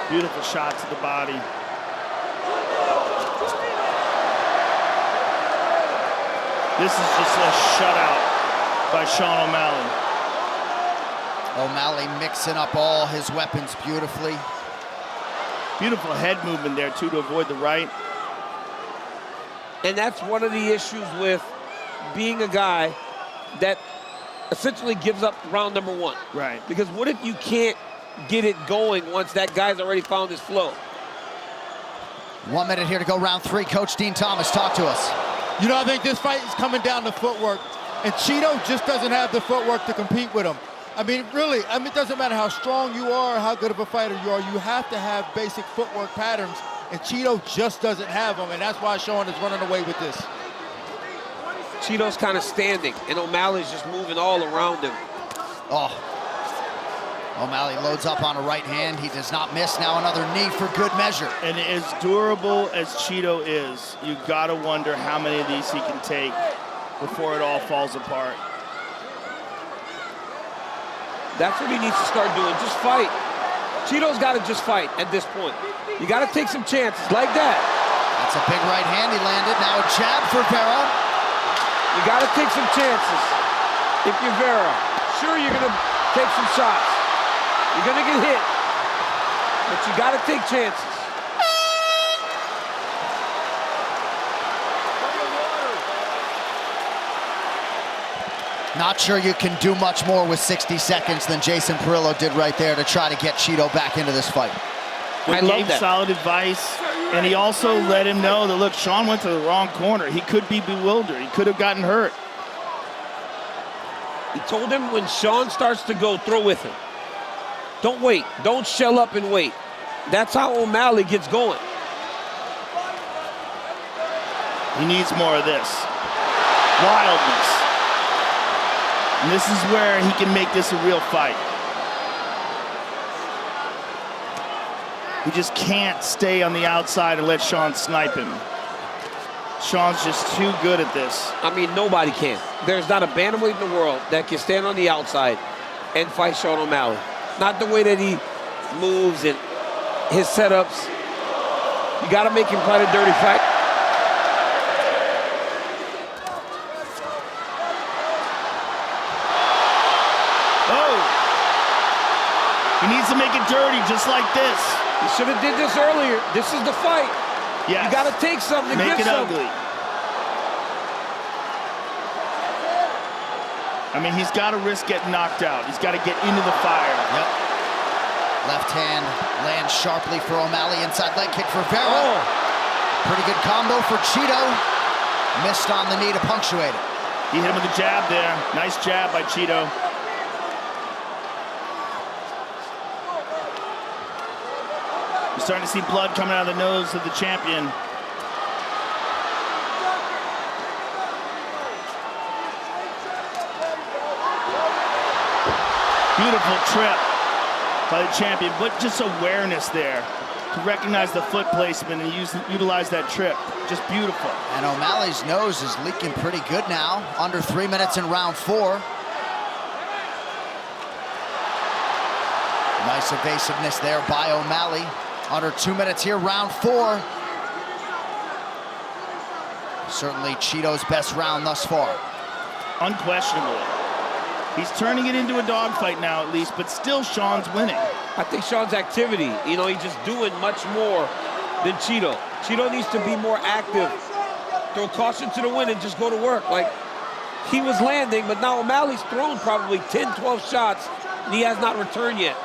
Beautiful shot to the body. This is just a shutout by Sean O'Malley. O'Malley mixing up all his weapons beautifully. Beautiful head movement there, too, to avoid the right. And that's one of the issues with being a guy that essentially gives up round number one. Right. Because what if you can't get it going once that guy's already found his flow? 1 minute here to go, round three. Coach Dean Thomas, talk to us. You know, I think this fight is coming down to footwork, and Cheeto just doesn't have the footwork to compete with him. I mean, really, it doesn't matter how strong you are or how good of a fighter you are, you have to have basic footwork patterns, and Cheeto just doesn't have them, and that's why Sean is running away with this. Cheeto's kind of standing, and O'Malley's just moving all around him. Oh. O'Malley loads up on a right hand. He does not miss. Now another knee for good measure. And as durable as Cheeto is, you gotta wonder how many of these he can take before it all falls apart. That's what he needs to start doing, just fight. Cheeto's gotta just fight at this point. You gotta take some chances, like that. That's a big right hand he landed. Now a jab for Vera. You gotta take some chances. If you're Vera, sure you're gonna take some shots. You're gonna get hit, but you gotta take chances. Not sure you can do much more with 60 seconds than Jason Perillo did right there to try to get Cheeto back into this fight. He gave solid advice, and he also let him know that, look, Sean went to the wrong corner. He could be bewildered. He could have gotten hurt. He told him when Sean starts to go, throw with him. Don't wait. Don't shell up and wait. That's how O'Malley gets going. He needs more of this. Wildness. And this is where he can make this a real fight. He just can't stay on the outside and let Sean snipe him. Sean's just too good at this. I mean, nobody can. There's not a bantamweight in the world that can stand on the outside and fight Sean O'Malley. Not the way that he moves and his setups. You got to make him fight a dirty fight. He needs to make it dirty, just like this. He should have did this earlier. This is the fight. Yes. You got to take something to make give it something. ugly. I mean, he's got to risk getting knocked out. He's got to get into the fire. Yep. Left hand lands sharply for O'Malley. Inside leg kick for Vera. Oh. Pretty good combo for Cheeto. Missed on the knee to punctuate it. He hit him with a jab there. Nice jab by Cheeto. You're starting to see blood coming out of the nose of the champion. Beautiful trip by the champion, but just awareness there to recognize the foot placement and utilize that trip. Just beautiful. And O'Malley's nose is leaking pretty good now. Under 3 minutes in round 4. Nice evasiveness there by O'Malley. Under 2 minutes here, round 4. Certainly Cheeto's best round thus far. Unquestionably. He's turning it into a dogfight now at least, but still Sean's winning. I think Sean's activity, you know, he's just doing much more than Cheeto. Cheeto needs to be more active. Throw caution to the wind and just go to work. Like, he was landing, but now O'Malley's thrown probably 10, 12 shots, and he has not returned yet.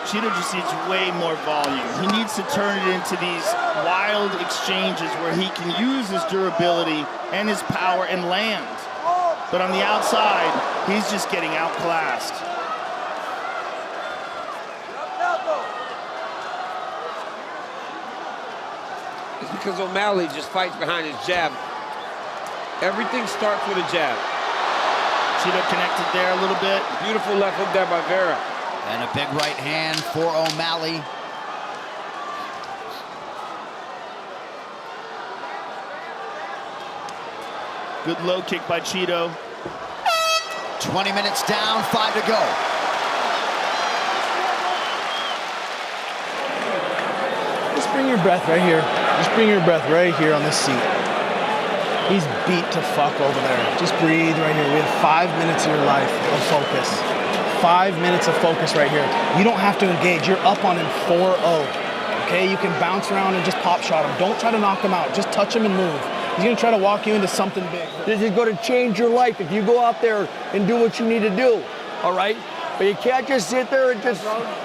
Cheeto just needs way more volume. He needs to turn it into these wild exchanges where he can use his durability and his power and land. But on the outside, he's just getting outclassed. It's because O'Malley just fights behind his jab. Everything starts with a jab. Cheeto connected there a little bit. Beautiful left hook there by Vera. And a big right hand for O'Malley. Good low kick by Cheeto. 20 minutes down, 5 to go. Just bring your breath right here. Just bring your breath right here on this seat. He's beat to fuck over there. Just breathe right here. We have 5 minutes of your life of focus. 5 minutes of focus right here. You don't have to engage. You're up on him 4-0. Okay, you can bounce around and just pop shot him. Don't try to knock him out. Just touch him and move. He's gonna try to walk you into something big. This is gonna change your life if you go out there and do what you need to do, all right? But you can't just sit there and just,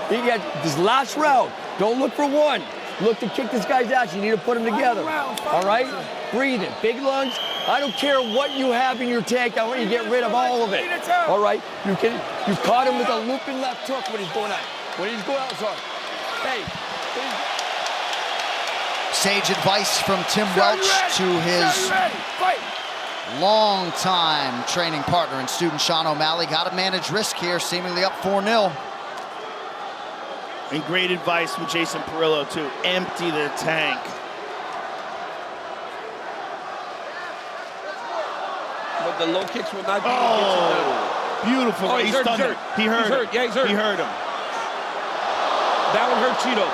you get this last round. Don't look for one. Look to kick this guy's ass. You need to put him together, all right? Breathing, big lungs. I don't care what you have in your tank. I want you to get rid of all of it, all right? You caught him with a looping left hook when he's going out. When he's going out, sorry. Hey. Sage advice from Tim Welch to his long-time training partner and student Sean O'Malley. Got to manage risk here, seemingly up 4-0. And great advice from Jason Perillo, too. Empty the tank. But the low kicks will not get you down. Beautiful. Oh, he's hurt. He heard him. Yeah, he's hurt. He heard him. That one hurt Cheeto.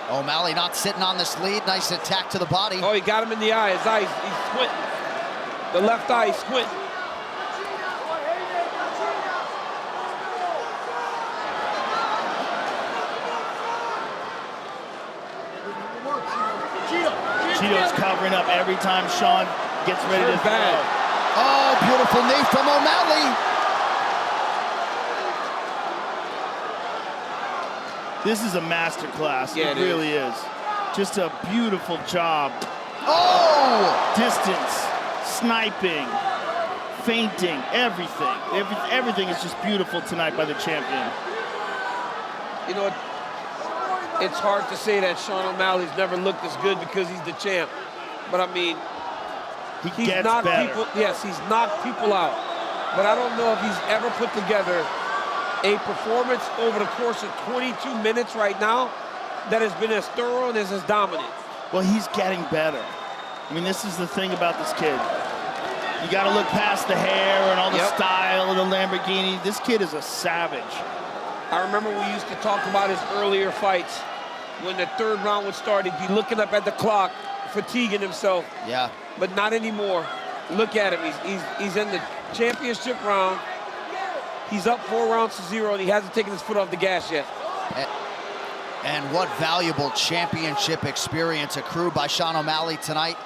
O'Malley not sitting on this lead. Nice attack to the body. Oh, he got him in the eye. His eye, he's squinting. The left eye, he's squinting. Cheeto's covering up every time Sean gets ready to throw. Oh, beautiful knee from O'Malley. This is a master class. Yeah, it really is. Just a beautiful job. Oh! Distance, sniping, feinting, everything. Everything is just beautiful tonight by the champion. You know, it's hard to say that Sean O'Malley's never looked as good because he's the champ. But I mean, he's knocked better. He's knocked people out. But I don't know if he's ever put together a performance over the course of 22 minutes right now that has been as thorough and as dominant. Well, he's getting better. I mean, this is the thing about this kid. You got to look past the hair and all the style of the Lamborghini. This kid is a savage. I remember we used to talk about his earlier fights. When the third round would start, he'd be looking up at the clock, fatiguing himself. Yeah. But not anymore. Look at him. He's in the championship round. He's up 4-0, and he hasn't taken his foot off the gas yet. And what valuable championship experience accrued by Sean O'Malley tonight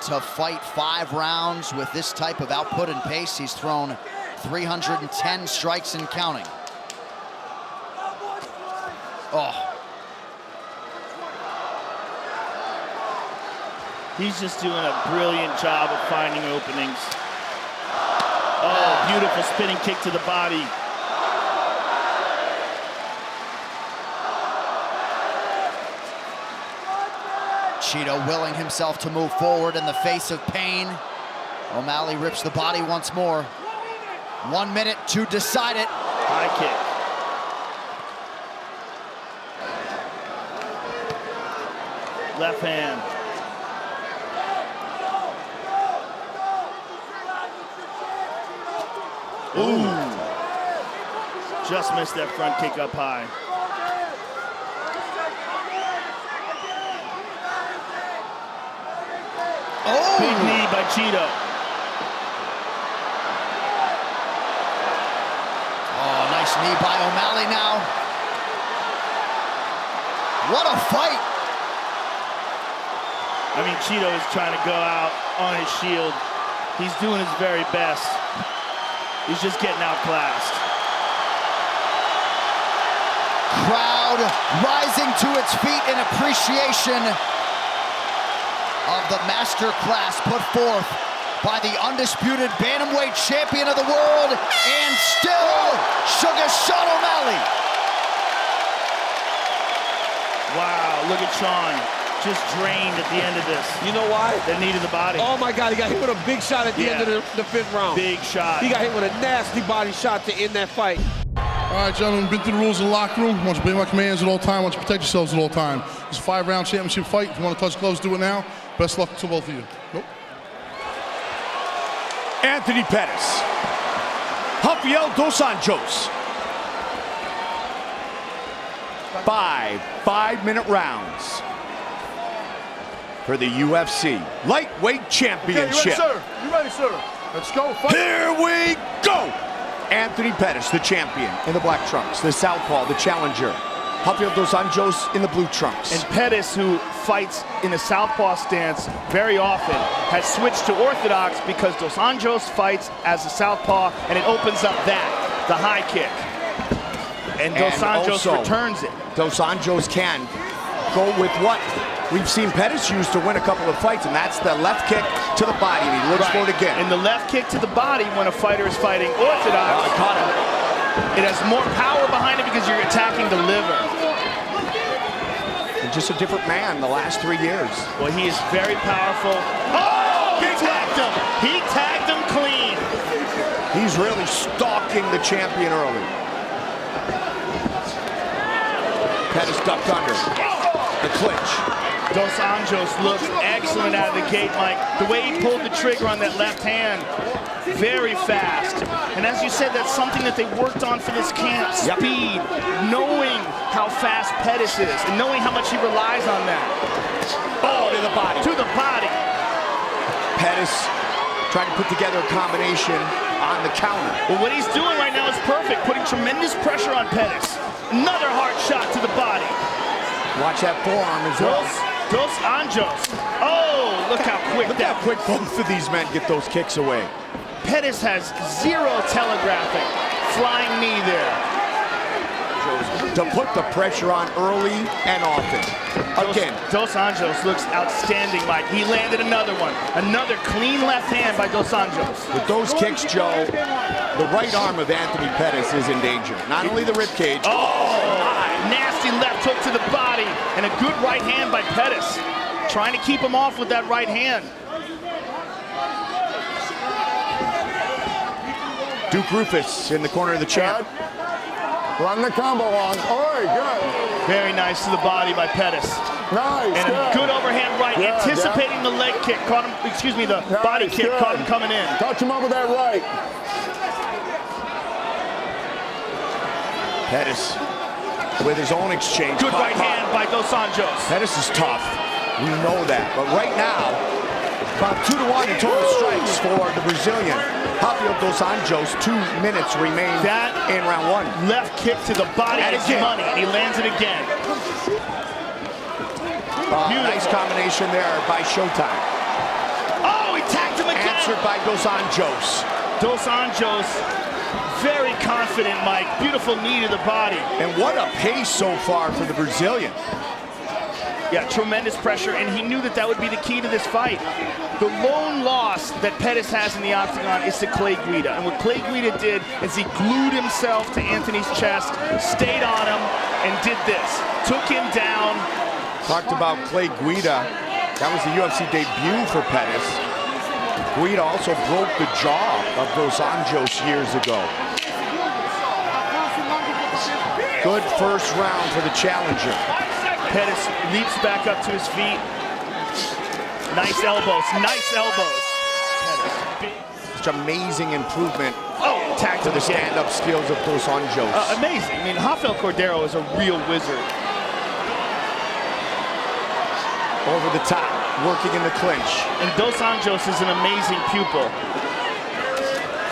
to fight 5 rounds with this type of output and pace. He's thrown 310 strikes and counting. Oh. He's just doing a brilliant job of finding openings. Oh, beautiful spinning kick to the body. Cheeto willing himself to move forward in the face of pain. O'Malley rips the body once more. 1 minute to decide it. High kick. Left hand. Ooh. Just missed that front kick up high. Oh! Big knee by Cheeto. Oh, nice knee by O'Malley now. What a fight! I mean, Cheeto is trying to go out on his shield. He's doing his very best. He's just getting outclassed. Crowd rising to its feet in appreciation of the master class put forth by the undisputed bantamweight champion of the world and still Sugar Sean O'Malley. Wow, look at Sean. Just drained at the end of this. You know why? The knee to the body. Oh my God, he got hit with a big shot at the end of the 5th round. Big shot. He got hit with a nasty body shot to end that fight. All right, gentlemen, been through the rules in the locker room. Want you to obey my commands at all time. Want you to protect yourselves at all time. It's a 5-round championship fight. If you want to touch gloves, do it now. Best luck to both of you. Nope. Anthony Pettis. Rafael dos Anjos. 5 5-minute rounds for the UFC Lightweight Championship. Okay, you ready, sir? You ready, sir? Let's go. Fight. Here we go. Anthony Pettis, the champion, in the black trunks. The southpaw, the challenger. Rafael dos Anjos in the blue trunks. And Pettis, who fights in a southpaw stance very often, has switched to orthodox because dos Anjos fights as a southpaw, and it opens up the high kick. And dos Anjos returns it. Dos Anjos can go with what we've seen Pettis use to win a couple of fights, and that's the left kick to the body, and he looks for it again. And the left kick to the body when a fighter is fighting orthodox, caught him. It has more power behind it because you're attacking the liver. And just a different man the last 3 years. Well, he is very powerful. Oh, he tagged him. He tagged him clean. He's really stalking the champion early. Pettis ducked under. The clinch. Dos Anjos looks excellent out of the gate, Mike. The way he pulled the trigger on that left hand, very fast. And as you said, that's something that they worked on for this camp. Speed, knowing how fast Pettis is, and knowing how much he relies on that. Oh, to the body. To the body. Pettis trying to put together a combination on the counter. Well, what he's doing right now is perfect, putting tremendous pressure on Pettis. Another hard shot to the body. Watch that forearm as well. Dos Anjos. Oh, look how quick Look how quick both of these men get those kicks away. Pettis has zero telegraphing. Flying knee there. To put the pressure on early and often. Again. Dos Anjos looks outstanding, Mike. He landed another one. Another clean left hand by Dos Anjos. With those kicks, Joe, the right arm of Anthony Pettis is in danger. Not only the ribcage. Nasty left hook to the body, and a good right hand by Pettis. Trying to keep him off with that right hand. Duke Rufus in the corner of the champ. Run the combo on. All right, good. Very nice to the body by Pettis. Nice. And a good overhand right, anticipating the leg kick. Caught him, excuse me, the body kick. Caught him coming in. Touch him up with that right. Pettis with his own exchange. Good right hand by Dos Anjos. Pettis is tough. We know that. But right now, about 2-1 in total strikes for the Brazilian. Rafael dos Anjos, 2 minutes remain in round 1. Left kick to the body is money, and he lands it again. Nice combination there by Showtime. Oh, he tagged him again. Answered by dos Anjos. Dos Anjos, very confident, Mike. Beautiful knee to the body. And what a pace so far for the Brazilian. Yeah, tremendous pressure, and he knew that that would be the key to this fight. The lone loss that Pettis has in the Octagon is to Clay Guida. And what Clay Guida did is he glued himself to Anthony's chest, stayed on him, and did this. Took him down. Talked about Clay Guida. That was the UFC debut for Pettis. Guida also broke the jaw of Dos Anjos years ago. Good first round for the challenger. Pettis leaps back up to his feet. Nice elbows, nice elbows. Such amazing improvement to the stand-up skills of Dos Anjos. Amazing. I mean, Rafael Cordeiro is a real wizard. Over the top, working in the clinch. And Dos Anjos is an amazing pupil.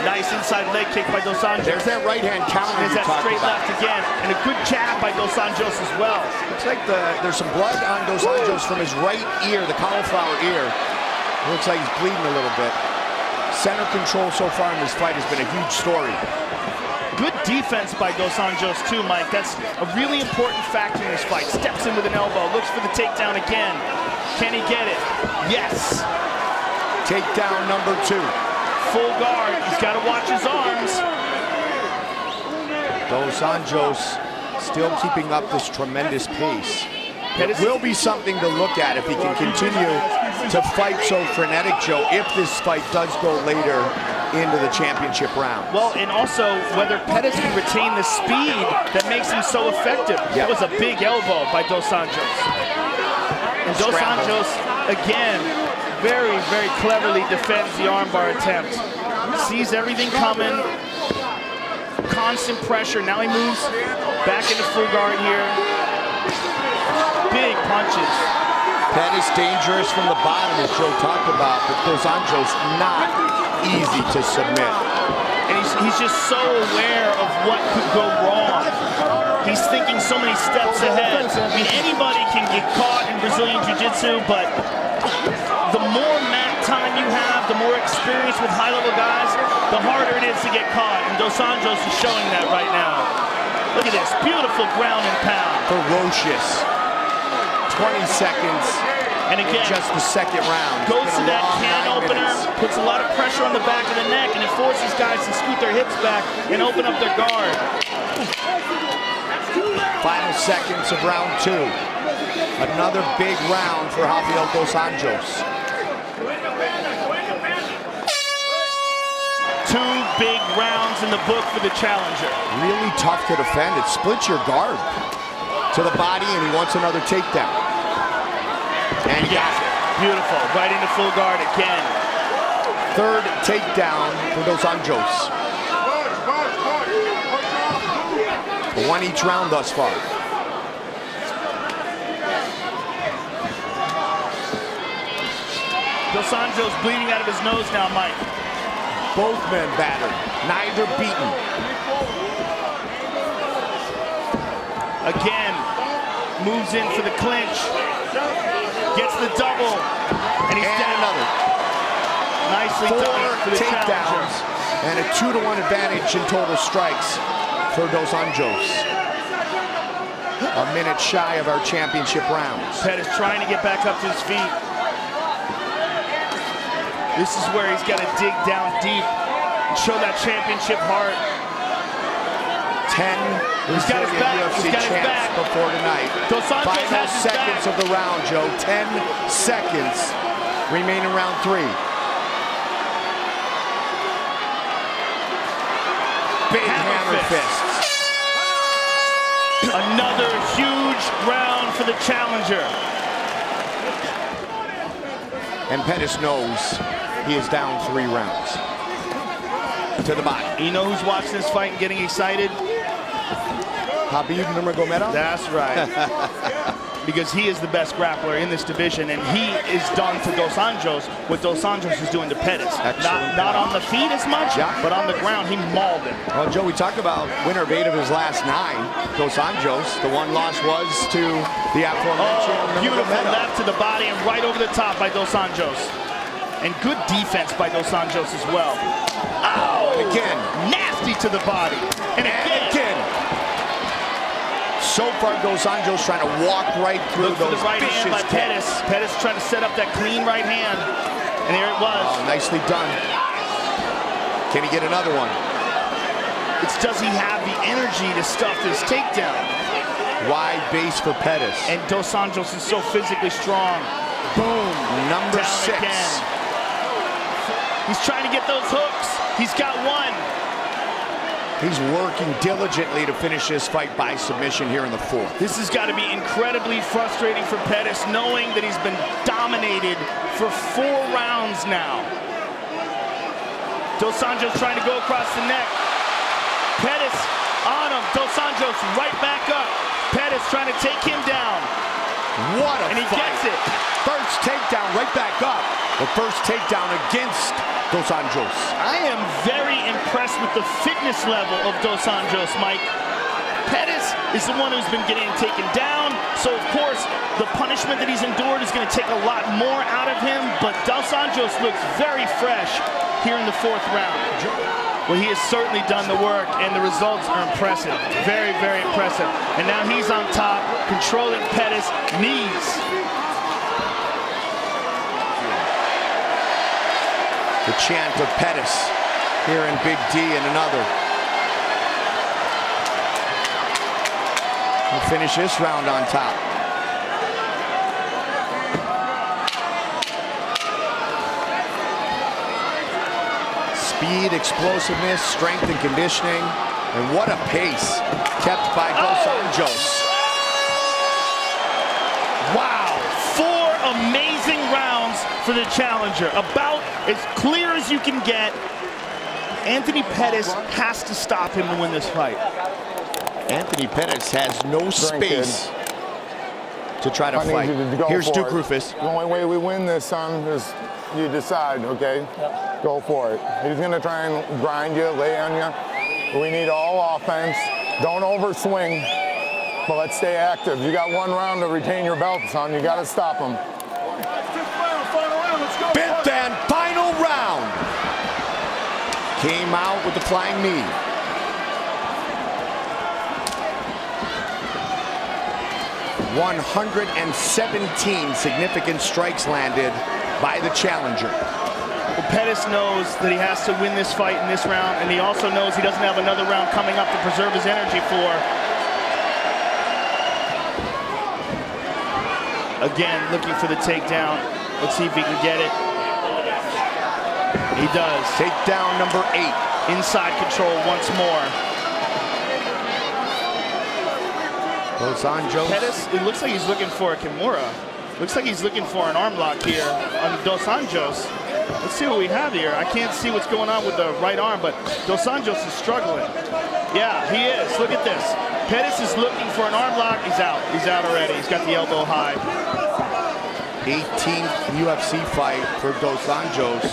Nice inside leg kick by Dos Anjos. There's that right hand counter. There's that straight left again. And a good jab by Dos Anjos as well. Looks like there's some blood on Dos Anjos from his right ear, the cauliflower ear. Looks like he's bleeding a little bit. Center control so far in this fight has been a huge story. Good defense by Dos Anjos too, Mike. That's a really important factor in this fight. Steps in with an elbow, looks for the takedown again. Can he get it? Yes. Takedown number 2. Full guard, he's got to watch his arms. Dos Anjos still keeping up this tremendous pace. It will be something to look at if he can continue to fight so frenetic, Joe, if this fight does go later into the championship round. Well, and also whether Pettis can retain the speed that makes him so effective. That was a big elbow by Dos Anjos. And Dos Anjos, again, very, very cleverly defends the armbar attempt. Sees everything coming. Constant pressure. Now he moves back into full guard here. Big punches. Pettis dangerous from the bottom, as Joe talked about, but Dos Anjos not easy to submit. And he's just so aware of what could go wrong. He's thinking so many steps ahead. I mean, anybody can get caught in Brazilian Jiu-Jitsu, but the more mat time you have, the more experience with high-level guys, the harder it is to get caught. And Dos Anjos is showing that right now. Look at this, beautiful ground and pound. Ferocious. 20 seconds. And again, just the second round. Goes to that can opener, puts a lot of pressure on the back of the neck, and it forces guys to scoot their hips back and open up their guard. Final seconds of round 2. Another big round for Rafael Dos Anjos. 2 big rounds in the book for the challenger. Really tough to defend. It splits your guard to the body, and he wants another takedown. And he got it. Beautiful, right into full guard again. 3rd takedown for Dos Anjos. 1 each round thus far. Dos Anjos bleeding out of his nose now, Mike. Both men battered, neither beaten. Again, moves in for the clinch. Gets the double, and he's down. Another. Nicely 4 done for the takedowns, and a 2-to-1 advantage in total strikes for Dos Anjos. A minute shy of our championship rounds. Pettis trying to get back up to his feet. This is where he's got to dig down deep and show that championship heart. 10 Brazilian UFC champs before tonight. Final seconds of the round, Joe. 10 seconds remaining round 3. Big hammer fists. Another huge round for the challenger. And Pettis knows he is down 3 rounds. To the body. You know who's watching this fight and getting excited? Khabib Nurmagomedov? That's right. Because he is the best grappler in this division, and he is done to Dos Anjos what Dos Anjos is doing to Pettis. Not on the feet as much, but on the ground, he mauled him. Well, Joe, we talked about winner of 8 of his last 9, Dos Anjos. The one loss was to the aforementioned beautiful left to the body and right over the top by Dos Anjos. And good defense by Dos Anjos as well. Oh, again. Nasty to the body. And again. So far, Dos Anjos trying to walk right through those the right hand by Pettis. Pettis trying to set up that clean right hand. And there it was. Oh, nicely done. Can he get another one? It's does he have the energy to stuff this takedown? Wide base for Pettis. And Dos Anjos is so physically strong. Boom. Number 6. Again. He's trying to get those hooks. He's got one. He's working diligently to finish this fight by submission here in the 4th. This has got to be incredibly frustrating for Pettis, knowing that he's been dominated for 4 rounds now. Dos Anjos trying to go across the neck. Pettis on him. Dos Anjos right back up. Pettis trying to take him down. What a fight. And he gets it. First takedown right back up. The first takedown against Dos Anjos. I am very impressed with the fitness level of Dos Anjos, Mike. Pettis is the one who's been getting taken down, so of course the punishment that he's endured is going to take a lot more out of him, but Dos Anjos looks very fresh here in the 4th round. Well, he has certainly done the work, and the results are impressive. Very, very impressive. And now he's on top, controlling Pettis' knees. The chant of Pettis here in Big D and another. We'll finish this round on top. speed, explosiveness, strength and conditioning, and what a pace kept by Dos Anjos. Wow, 4 amazing rounds for the challenger. About as clear as you can get. Anthony Pettis has to stop him to win this fight. Anthony Pettis has no space to try to fight. Here's Duke Rufus. The only way we win this, son, is you decide, okay? Go for it. He's gonna try and grind you, lay on you. We need all offense. Don't overswing, but let's stay active. You got 1 round to retain your belt, son. You gotta stop him. Fifth and final round. Came out with the flying knee. $117 significant strikes landed by the challenger. Well, Pettis knows that he has to win this fight in this round, and he also knows he doesn't have another round coming up to preserve his energy for. Again, looking for the takedown. Let's see if he can get it. He does. Takedown number 8. Inside control once more. Dos Anjos. Pettis, it looks like he's looking for a Kimura. Looks like he's looking for an arm lock here on Dos Anjos. Let's see what we have here. I can't see what's going on with the right arm, but Dos Anjos is struggling. Yeah, he is. Look at this. Pettis is looking for an arm lock. He's out. He's out already. He's got the elbow high. 18th UFC fight for Dos Anjos,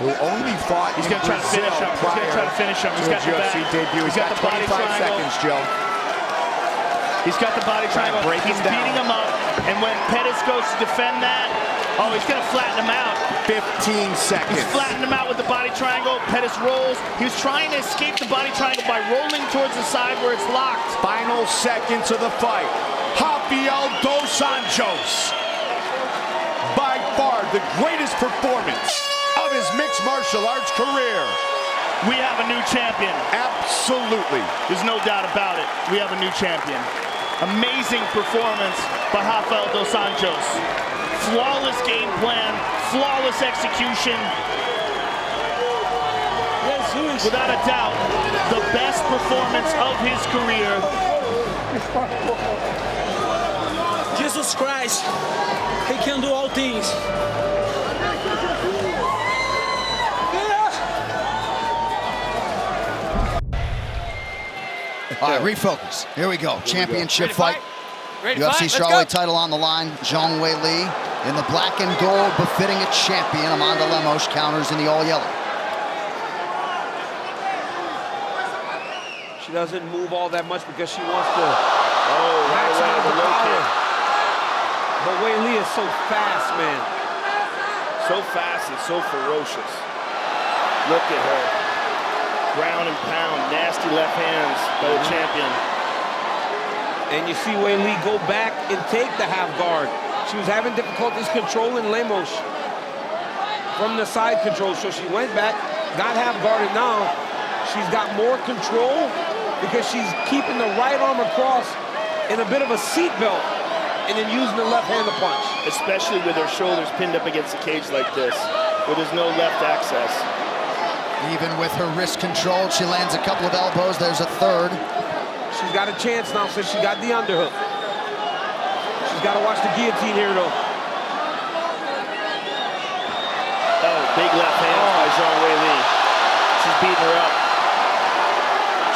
who only fought He's going to try to finish him. He's going to try to finish him. He's got the UFC debut. He's got 25 seconds, Joe. He's got the body triangle. He's beating him up. And when Pettis goes to defend that, oh, he's going to flatten him out. 15 seconds. He's flattened him out with the body triangle. Pettis rolls. He was trying to escape the body triangle by rolling towards the side where it's locked. Final seconds of the fight. Rafael Dos Anjos. By far the greatest performance of his mixed martial arts career. We have a new champion. Absolutely. There's no doubt about it. We have a new champion. Amazing performance by Rafael Dos Anjos. Flawless game plan, flawless execution. Without a doubt, the best performance of his career. Jesus Christ, he can do all things. All right, refocus. Here we go. Championship fight. UFC strawweight title on the line. Weili in the black and gold, befitting a champion. Amanda Lemos counters in the all yellow. She doesn't move all that much because she wants to maximize the power. But Weili is so fast, man. So fast and so ferocious. Look at her. Ground and pound, nasty left hands by the champion. And you see Weili go back and take the half guard. She was having difficulties controlling Lemos from the side control, so she went back, got half guarded now. She's got more control because she's keeping the right arm across in a bit of a seat belt and then using the left hand to punch. Especially with her shoulders pinned up against the cage like this, where there's no left access. Even with her wrist control, she lands a couple of elbows. There's a third. She's got a chance now since she got the underhook. She's got to watch the guillotine here, though. Oh, big left hand by Weili. She's beating her up.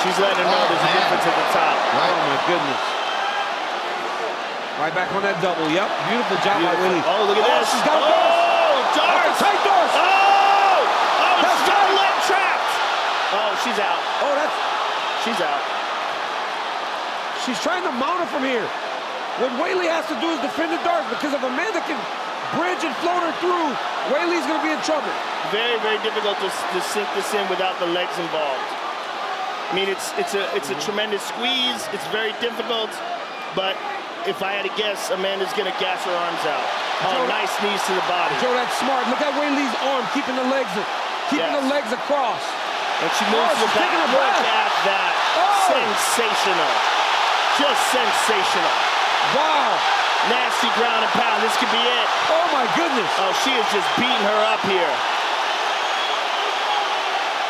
She's letting her know there's a difference at the top. Oh, my goodness. Right back on that double. Yep, beautiful job by Weili. Oh, look at this. She's got a darts. Take darts. She's got a leg trapped. Oh, she's out. Oh, she's out. She's trying to mount her from here. What Weili has to do is defend the darts, because if Amanda can bridge and float her through, Weili's going to be in trouble. Very, very difficult to sink this in without the legs involved. I mean, it's a tremendous squeeze. It's very difficult, but if I had to guess, Amanda's going to gas her arms out. Oh, nice knees to the body. Joe, that's smart. Look at Weili's arm, keeping the legs across. And she moves to the back. Look at that. Sensational. Just sensational. Wow. Nasty ground and pound. This could be it. Oh, my goodness. Oh, she is just beating her up here.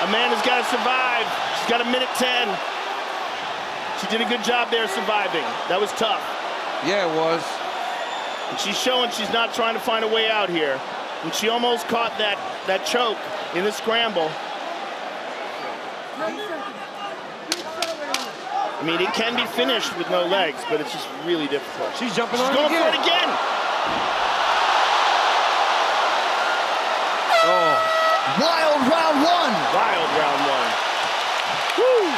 Amanda's got to survive. She's got 1:10. She did a good job there surviving. That was tough. Yeah, it was. And she's showing she's not trying to find a way out here. And she almost caught that choke in the scramble. I mean, it can be finished with no legs, but it's just really difficult. She's jumping on it going again. for it again. Oh. Wild round one. Wild round one. Woo.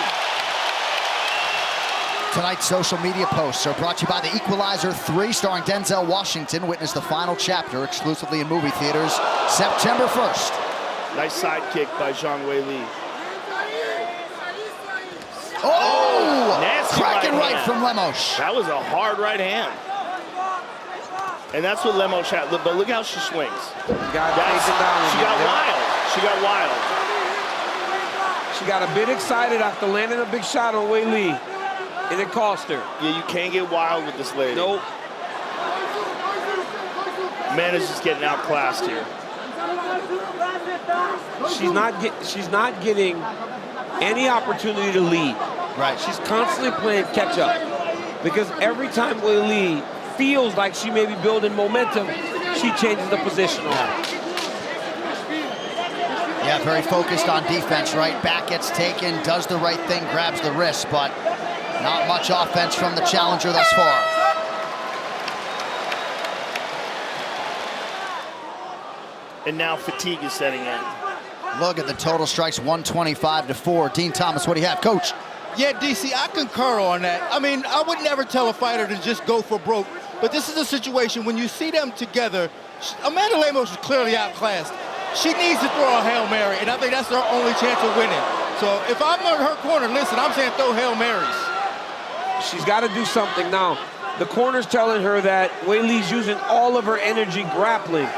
Tonight's social media posts are brought to you by The Equalizer 3, starring Denzel Washington. Witness the final chapter exclusively in movie theaters September 1st. Nice side kick by Weili. Oh! Nasty Cracking right hand from Lemos. That was a hard right hand. And that's what Lemos had. But look how she swings. She got wild. She got wild. She got a bit excited after landing a big shot on Weili, and it cost her. Yeah, you can't get wild with this lady. Nope. Amanda's just getting outclassed here. She's not getting any opportunity to lead. Right. She's constantly playing catch up, because every time Weili feels like she may be building momentum, she changes the position on her. Yeah, very focused on defense, right? Back gets taken, does the right thing, grabs the wrist, but not much offense from the challenger thus far. And now fatigue is setting in. Look at the total strikes, 125-4. Dean Thomas, what do you have, Coach? Yeah, DC, I concur on that. I mean, I would never tell a fighter to just go for broke, but this is a situation when you see them together. Amanda Lemos is clearly outclassed. She needs to throw a Hail Mary, and I think that's her only chance of winning. So if I'm in her corner, listen, I'm saying throw Hail Marys. She's got to do something now. The corner's telling her that Weili's using all of her energy grappling.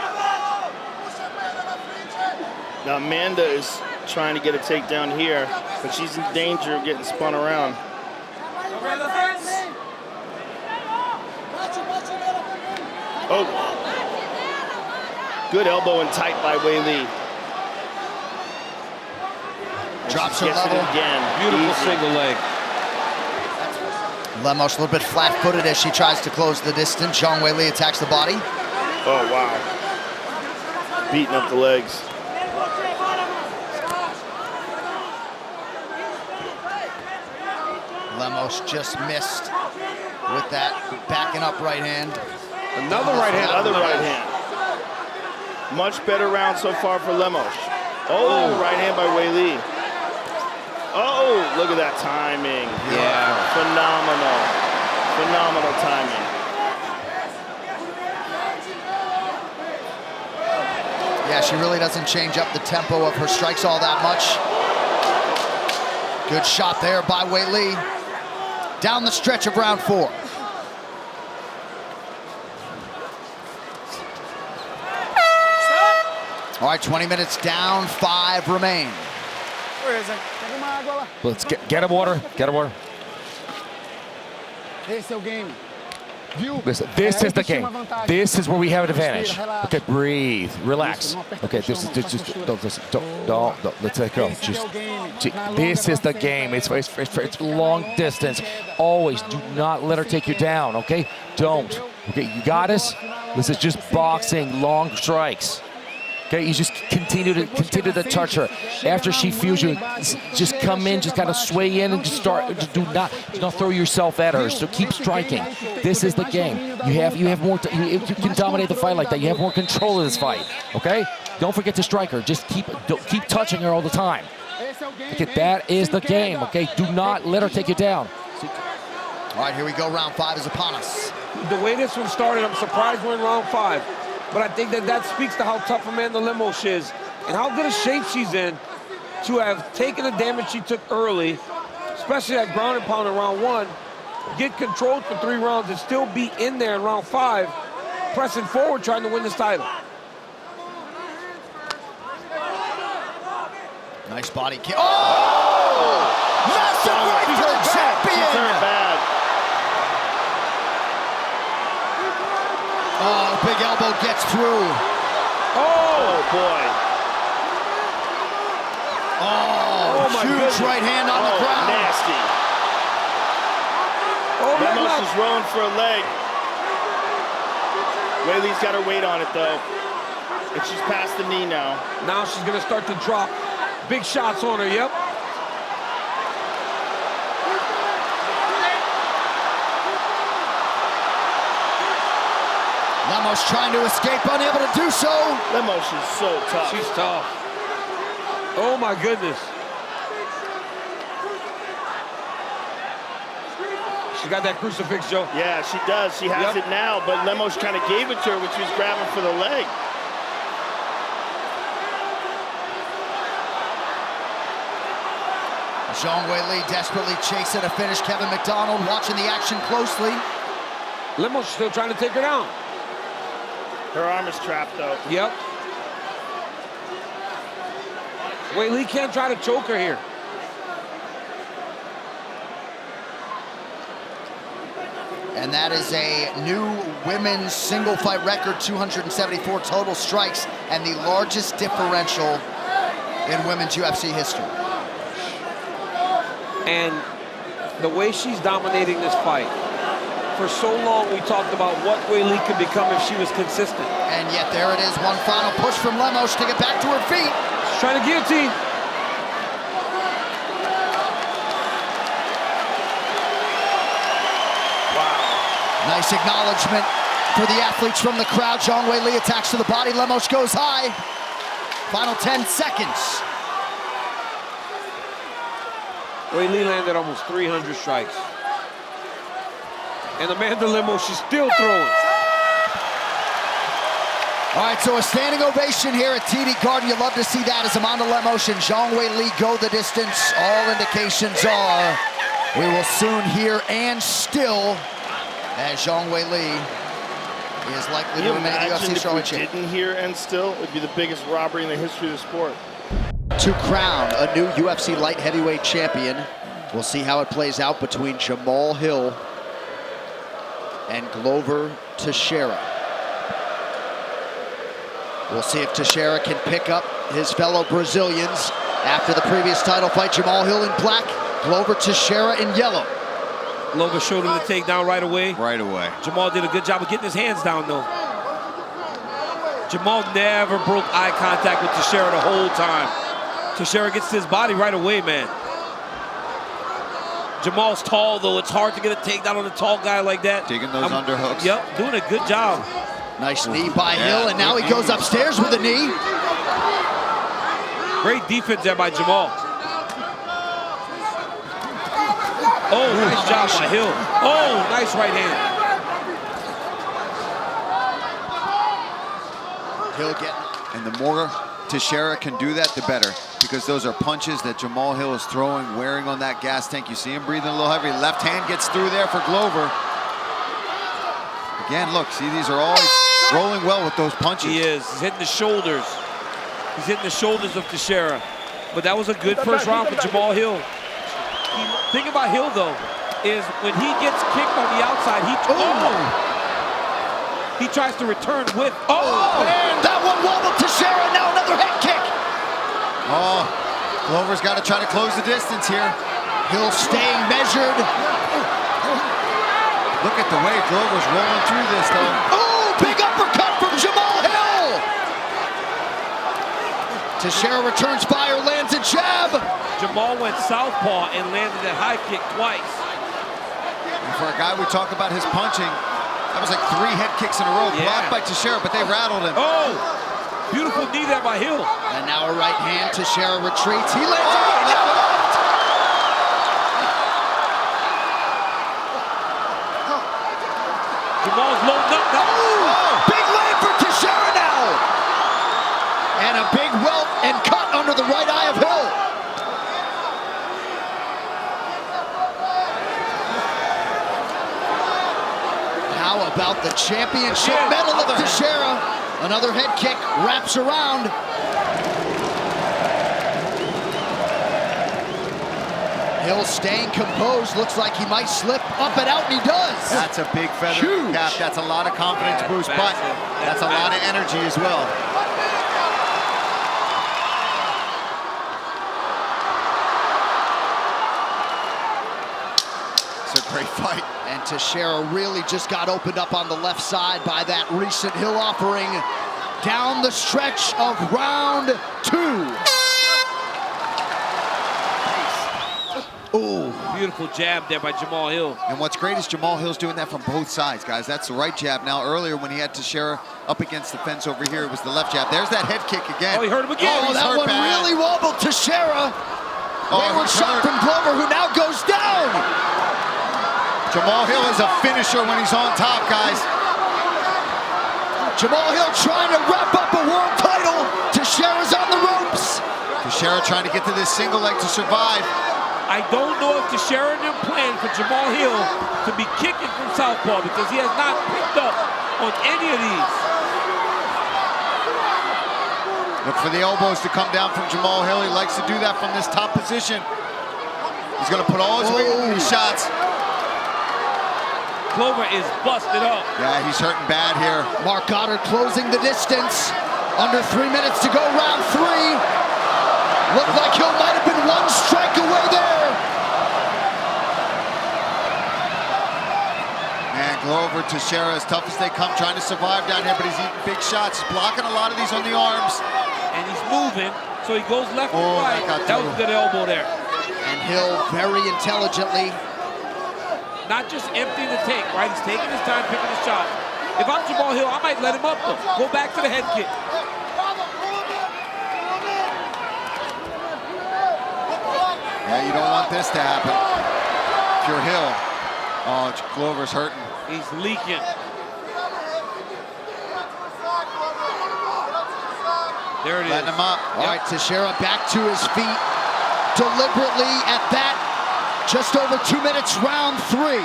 Now Amanda is trying to get a takedown here, but she's in danger of getting spun around. Oh. Good elbow and tight by Weili. Drops her level. Again. Beautiful Easy. single leg. Lemos a little bit flat-footed as she tries to close the distance. Weili attacks the body. Oh, wow. Beating up the legs. Lemos just missed with that backing up right hand. Another right hand. Another right hand. Much better round so far for Lemos. Oh, right hand by Weili. Oh, look at that timing. Yeah. Phenomenal. Phenomenal timing. Yeah, she really doesn't change up the tempo of her strikes all that much. Good shot there by Weili. Down the stretch of round 4. All right, 20 minutes down, 5 remain. Where is it? Let's get him water. Get him water. Esse é o game. Listen, this is the game. This is where we have an advantage. Okay, breathe, relax. Okay, this is just don't let's let go. Just this is the game. It's long distance. Always do not let her take you down. Okay, don't. Okay, you got us. This is just boxing, long strikes. Okay, you just continue to touch her. After she feels you, just come in, just kind of sway in and just start. Just do not throw yourself at her. So keep striking. This is the game. You have more. You can dominate the fight like that. You have more control of this fight. Okay, don't forget to strike her. Just keep touching her all the time. Okay, that is the game. Okay, do not let her take you down. All right, here we go. Round 5 is upon us. The way this one started, I'm surprised we're in round 5. But I think that speaks to how tough Amanda Lemos is and how good a shape she's in to have taken the damage she took early, especially that ground and pound in round 1, get controlled for 3 rounds and still be in there in round 5, pressing forward, trying to win this title. Nice body kick. Oh! Massive right for the champion! She's hurt bad. Oh, big elbow gets through. Oh, boy. Oh, my huge goodness. right hand on the ground. Nasty. Lemos is rolling for a leg. Weili's got her weight on it, though. And she's past the knee now. Now she's going to start to drop big shots on her, yep. Lemos trying to escape, unable to do so. Lemos is so tough. She's tough. Oh, my goodness. She got that crucifix, Joe. Yeah, she does. She has it now, but Lemos kind of gave it to her when she was grabbing for the leg. Weili desperately chasing a finish. Kevin McDonald watching the action closely. Lemos still trying to take her down. Her arm is trapped, though. Yep. Weili can't try to choke her here. And that is a new women's single fight record, 274 total strikes, and the largest differential in women's UFC history. And the way she's dominating this fight, for so long we talked about what Weili could become if she was consistent. And yet there it is, one final push from Lemos to get back to her feet. She's trying to guillotine. Nice acknowledgement for the athletes from the crowd. Weili attacks to the body. Lemos goes high. Final 10 seconds. Weili landed almost 300 strikes. And Amanda Lemos, she's still throwing. All right, so a standing ovation here at TD Garden. You love to see that as Amanda Lemos and Weili go the distance. All indications are we will soon hear and still as Weili is likely to remain the UFC strawweight champion. Didn't hear and still, it'd be the biggest robbery in the history of the sport. To crown a new UFC light heavyweight champion, we'll see how it plays out between Jamal Hill and Glover Teixeira. We'll see if Teixeira can pick up his fellow Brazilians. After the previous title fight, Jamal Hill in black, Glover Teixeira in yellow. Glover showed him the takedown right away. Right away. Jamal did a good job of getting his hands down, though. Jamal never broke eye contact with Teixeira the whole time. Teixeira gets to his body right away, man. Jamal's tall, though. It's hard to get a takedown on a tall guy like that. Taking those underhooks. Yep, doing a good job. Nice knee by Hill, and now he goes upstairs with a knee. Great defense there by Jamal. Oh, nice job by Hill. Oh, nice right hand. Hill getting. And the more Teixeira can do that, the better. Because those are punches that Jamal Hill is throwing, wearing on that gas tank. You see him breathing a little heavy. Left hand gets through there for Glover. Again, look, see, these are all rolling well with those punches. He is. He's hitting the shoulders. He's hitting the shoulders of Teixeira. But that was a good first round for Jamal Hill. The thing about Hill, though, is when he gets kicked on the outside, he tries to return with. Man, that one wobbled Teixeira. Now another head kick. Oh, Glover's got to try to close the distance here. Hill staying measured. Look at the way Glover's rolling through this, though. Oh, big uppercut from Jamal Hill. Teixeira returns fire, lands a jab. Jamal went southpaw and landed that high kick twice. And for a guy we talk about his punching, that was like 3 head kicks in a row, blocked by Teixeira, but they rattled him. Oh, beautiful knee there by Hill. And now a right hand, Teixeira retreats. He lands a right left. Jamal's loading up now. Big land for Teixeira now. And a big welt and cut under the right eye of Hill. How about the championship medal of Teixeira? Another head kick wraps around. Hill staying composed. Looks like he might slip up and out, and he does. That's a big feather cap. That's a lot of confidence boost, but that's a lot of energy as well. was a great fight. And Teixeira really just got opened up on the left side by that recent Hill offering down the stretch of round 2. Ooh. Beautiful jab there by Jamal Hill. And what's great is Jamal Hill's doing that from both sides, guys. That's the right jab. Now, earlier when he had Teixeira up against the fence over here, it was the left jab. There's that head kick again. Oh, he hurt him again. Oh, that one really wobbled Teixeira. Wayward shot from Glover, who now goes down. Jamal Hill is a finisher when he's on top, guys. Jamal Hill trying to wrap up a world title. Teixeira's on the ropes. Teixeira trying to get to this single leg to survive. I don't know if Teixeira and them plan for Jamal Hill to be kicking from southpaw because he has not picked up on any of these. Look for the elbows to come down from Jamal Hill. He likes to do that from this top position. He's going to put all his weight into these shots. Glover is busted up. Yeah, he's hurting bad here. Mark Goddard closing the distance. Under 3 minutes to go, round 3. Looked like Hill might have been one strike away there. Man, Glover, Teixeira, as tough as they come, trying to survive down here, but he's eating big shots. He's blocking a lot of these on the arms. And he's moving, so he goes left and right. That was a good elbow there. And Hill very intelligently. Not just emptying the tank, right? He's taking his time picking his shot. If I'm Jamal Hill, I might let him up though. Go back to the head kick. Yeah, you don't want this to happen. If you're Hill. Oh, Glover's hurting. He's leaking. There it is. Letting him up. All right, Teixeira back to his feet. Deliberately at that. Just over 2 minutes, round 3.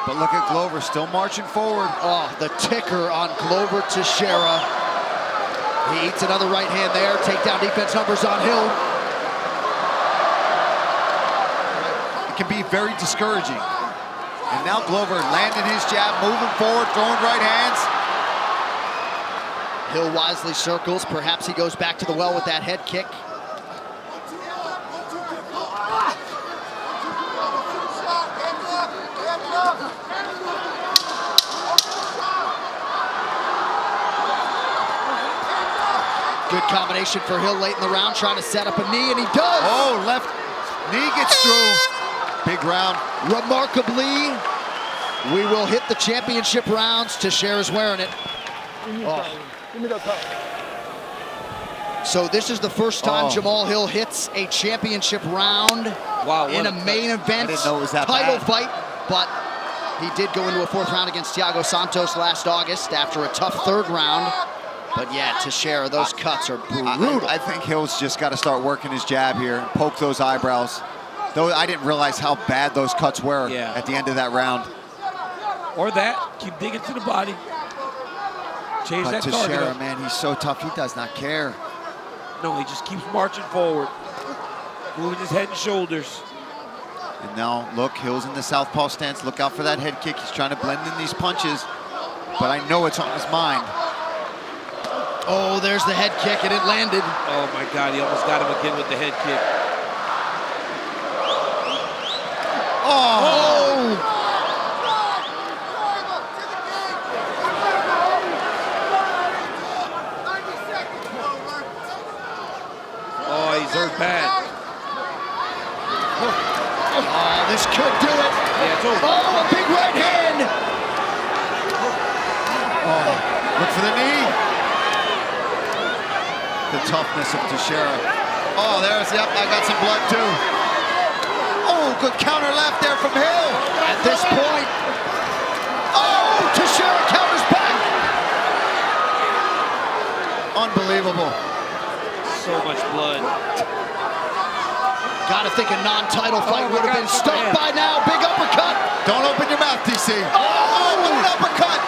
But look at Glover still marching forward. Oh, the ticker on Glover Teixeira. He eats another right hand there. Takedown defense numbers on Hill. It can be very discouraging. And now Glover landing his jab, moving forward, throwing right hands. Hill wisely circles. Perhaps he goes back to the well with that head kick. Good combination for Hill late in the round, trying to set up a knee, and he does. Oh, left knee gets through. Big round. Remarkably, we will hit the championship rounds. Teixeira's wearing it. So this is the first time Jamal Hill hits a championship round in a main event title fight, but he did go into a 4th round against Thiago Santos last August after a tough 3rd round. But yeah, Teixeira, those cuts are brutal. I think Hill's just got to start working his jab here, poke those eyebrows. Though I didn't realize how bad those cuts were at the end of that round. Or that, keep digging to the body. Change that target Teixeira, up. man, he's so tough, he does not care. No, he just keeps marching forward, moving his head and shoulders. And now, look, Hill's in the southpaw stance. Look out for that head kick. He's trying to blend in these punches, but I know it's on his mind. Oh, there's the head kick, and it landed. Oh my God, he almost got him again with the head kick. Oh! Oh, he's hurt bad. Oh, this could do it. Yeah, it's over. Oh, a big right hand. Oh, look for the knee. The toughness of Teixeira. Oh, yep, I got some blood too. Oh, good counter left there from Hill. At this point, oh, Teixeira counters back. Unbelievable. So much blood. Gotta think a non-title fight would have been stopped by now. Big uppercut. Don't open your mouth, DC. Oh, what an uppercut.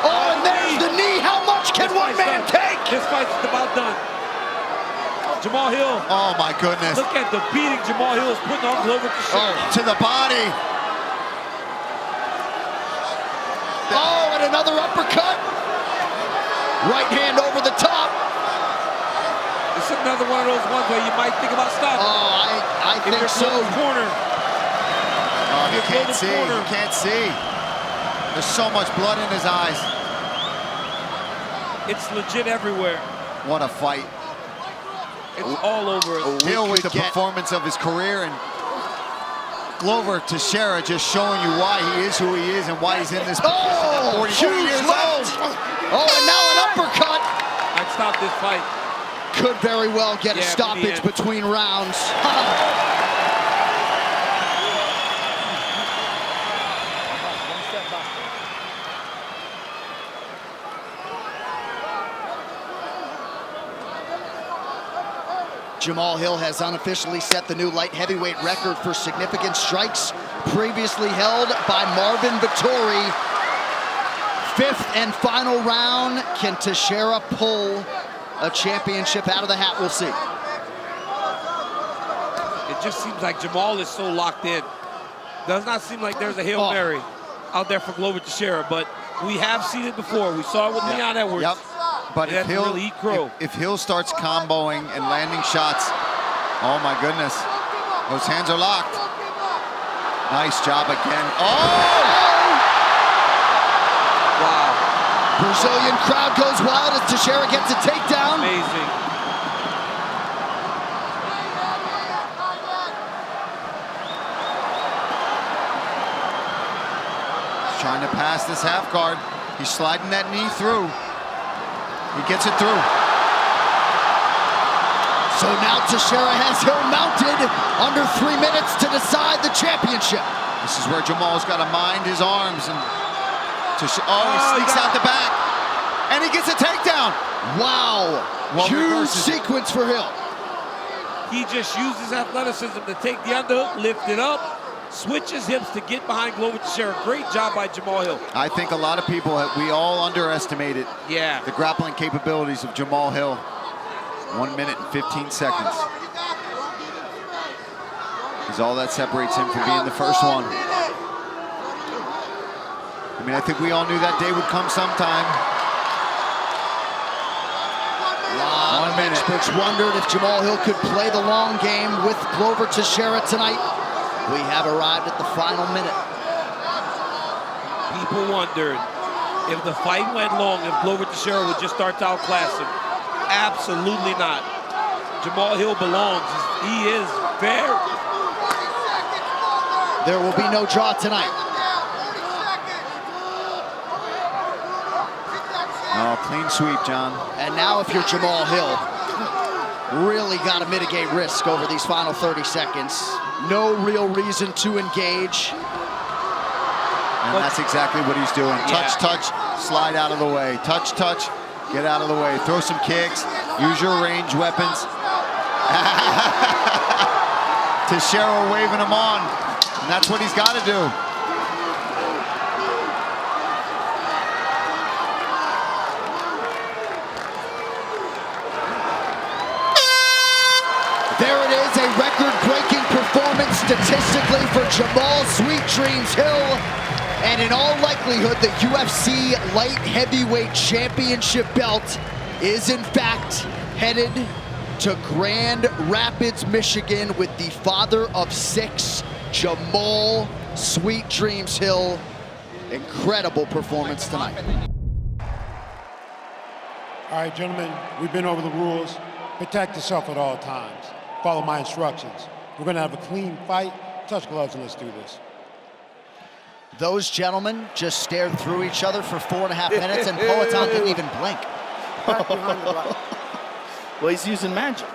Oh, and there's the knee. How much can one man take? This fight's about done. Jamal Hill. Oh my goodness. Look at the beating Jamal Hill is putting on Glover Teixeira. To the body. Oh, and another uppercut. Right hand over the top. This This is another one of those ones where you might think about stopping. Oh, I think so. Corner. Oh, you can't see. You can't see. There's so much blood in his eyes. It's legit everywhere. What a fight. It's all over us. Hill with the performance of his career, and Glover Teixeira just showing you why he is who he is and why he's in this position at 42 years old. Oh, and now an uppercut. I'd stop this fight. Could very well get a stoppage between rounds. Jamal Hill has unofficially set the new light heavyweight record for significant strikes, previously held by Marvin Vettori. Fifth and final round. Can Teixeira pull a championship out of the hat? We'll see. It just seems like Jamal is so locked in. Does not seem like there's a Hail Mary out there for Glover Teixeira, but we have seen it before. We saw it with Leon Edwards. Yep. But if Hill, really eat crow. if Hill starts comboing and landing shots, oh my goodness, those hands are locked. Nice job again. Oh! Wow. Brazilian crowd goes wild as Teixeira gets a takedown. Amazing. He's trying to pass this half guard. He's sliding that knee through. He gets it through. So now Teixeira has Hill mounted under 3 minutes to decide the championship. This is where Jamal's got to mind his arms. And he sneaks out the back. And he gets a takedown. Wow. Huge sequence for Hill. He just uses athleticism to take the underhook, lift it up, switch his hips to get behind Glover Teixeira. Great job by Jamal Hill. I think a lot of people, we all underestimated the grappling capabilities of Jamal Hill. 1 minute and 15 seconds. Is all that separates him from being the first one. I mean, I think we all knew that day would come sometime. A lot of experts wondered if Jamal Hill could play the long game with Glover Teixeira tonight. We have arrived at the final minute. People wondered if the fight went long, if Glover Teixeira would just start to outclass him. Absolutely not. Jamal Hill belongs. He is very... There will be no draw tonight. Oh, clean sweep, John. And now if you're Jamal Hill, really got to mitigate risk over these final 30 seconds. No real reason to engage. And that's exactly what he's doing. Touch, touch, slide out of the way. Touch, touch, get out of the way. Throw some kicks, use your range weapons. Teixeira waving him on, and that's what he's got to do. There it is, a record-breaking performance statistically for Jamal Sweet Dreams Hill. And in all likelihood, the UFC Light Heavyweight Championship belt is in fact headed to Grand Rapids, Michigan with the father of 6, Jamal Sweet Dreams Hill. Incredible performance tonight. All right, gentlemen, we've been over the rules. Protect yourself at all times. Follow my instructions. We're gonna have a clean fight. Touch gloves and let's do this. Those gentlemen just stared through each other for 4.5 minutes, and Poatan didn't even blink. Well, he's using magic.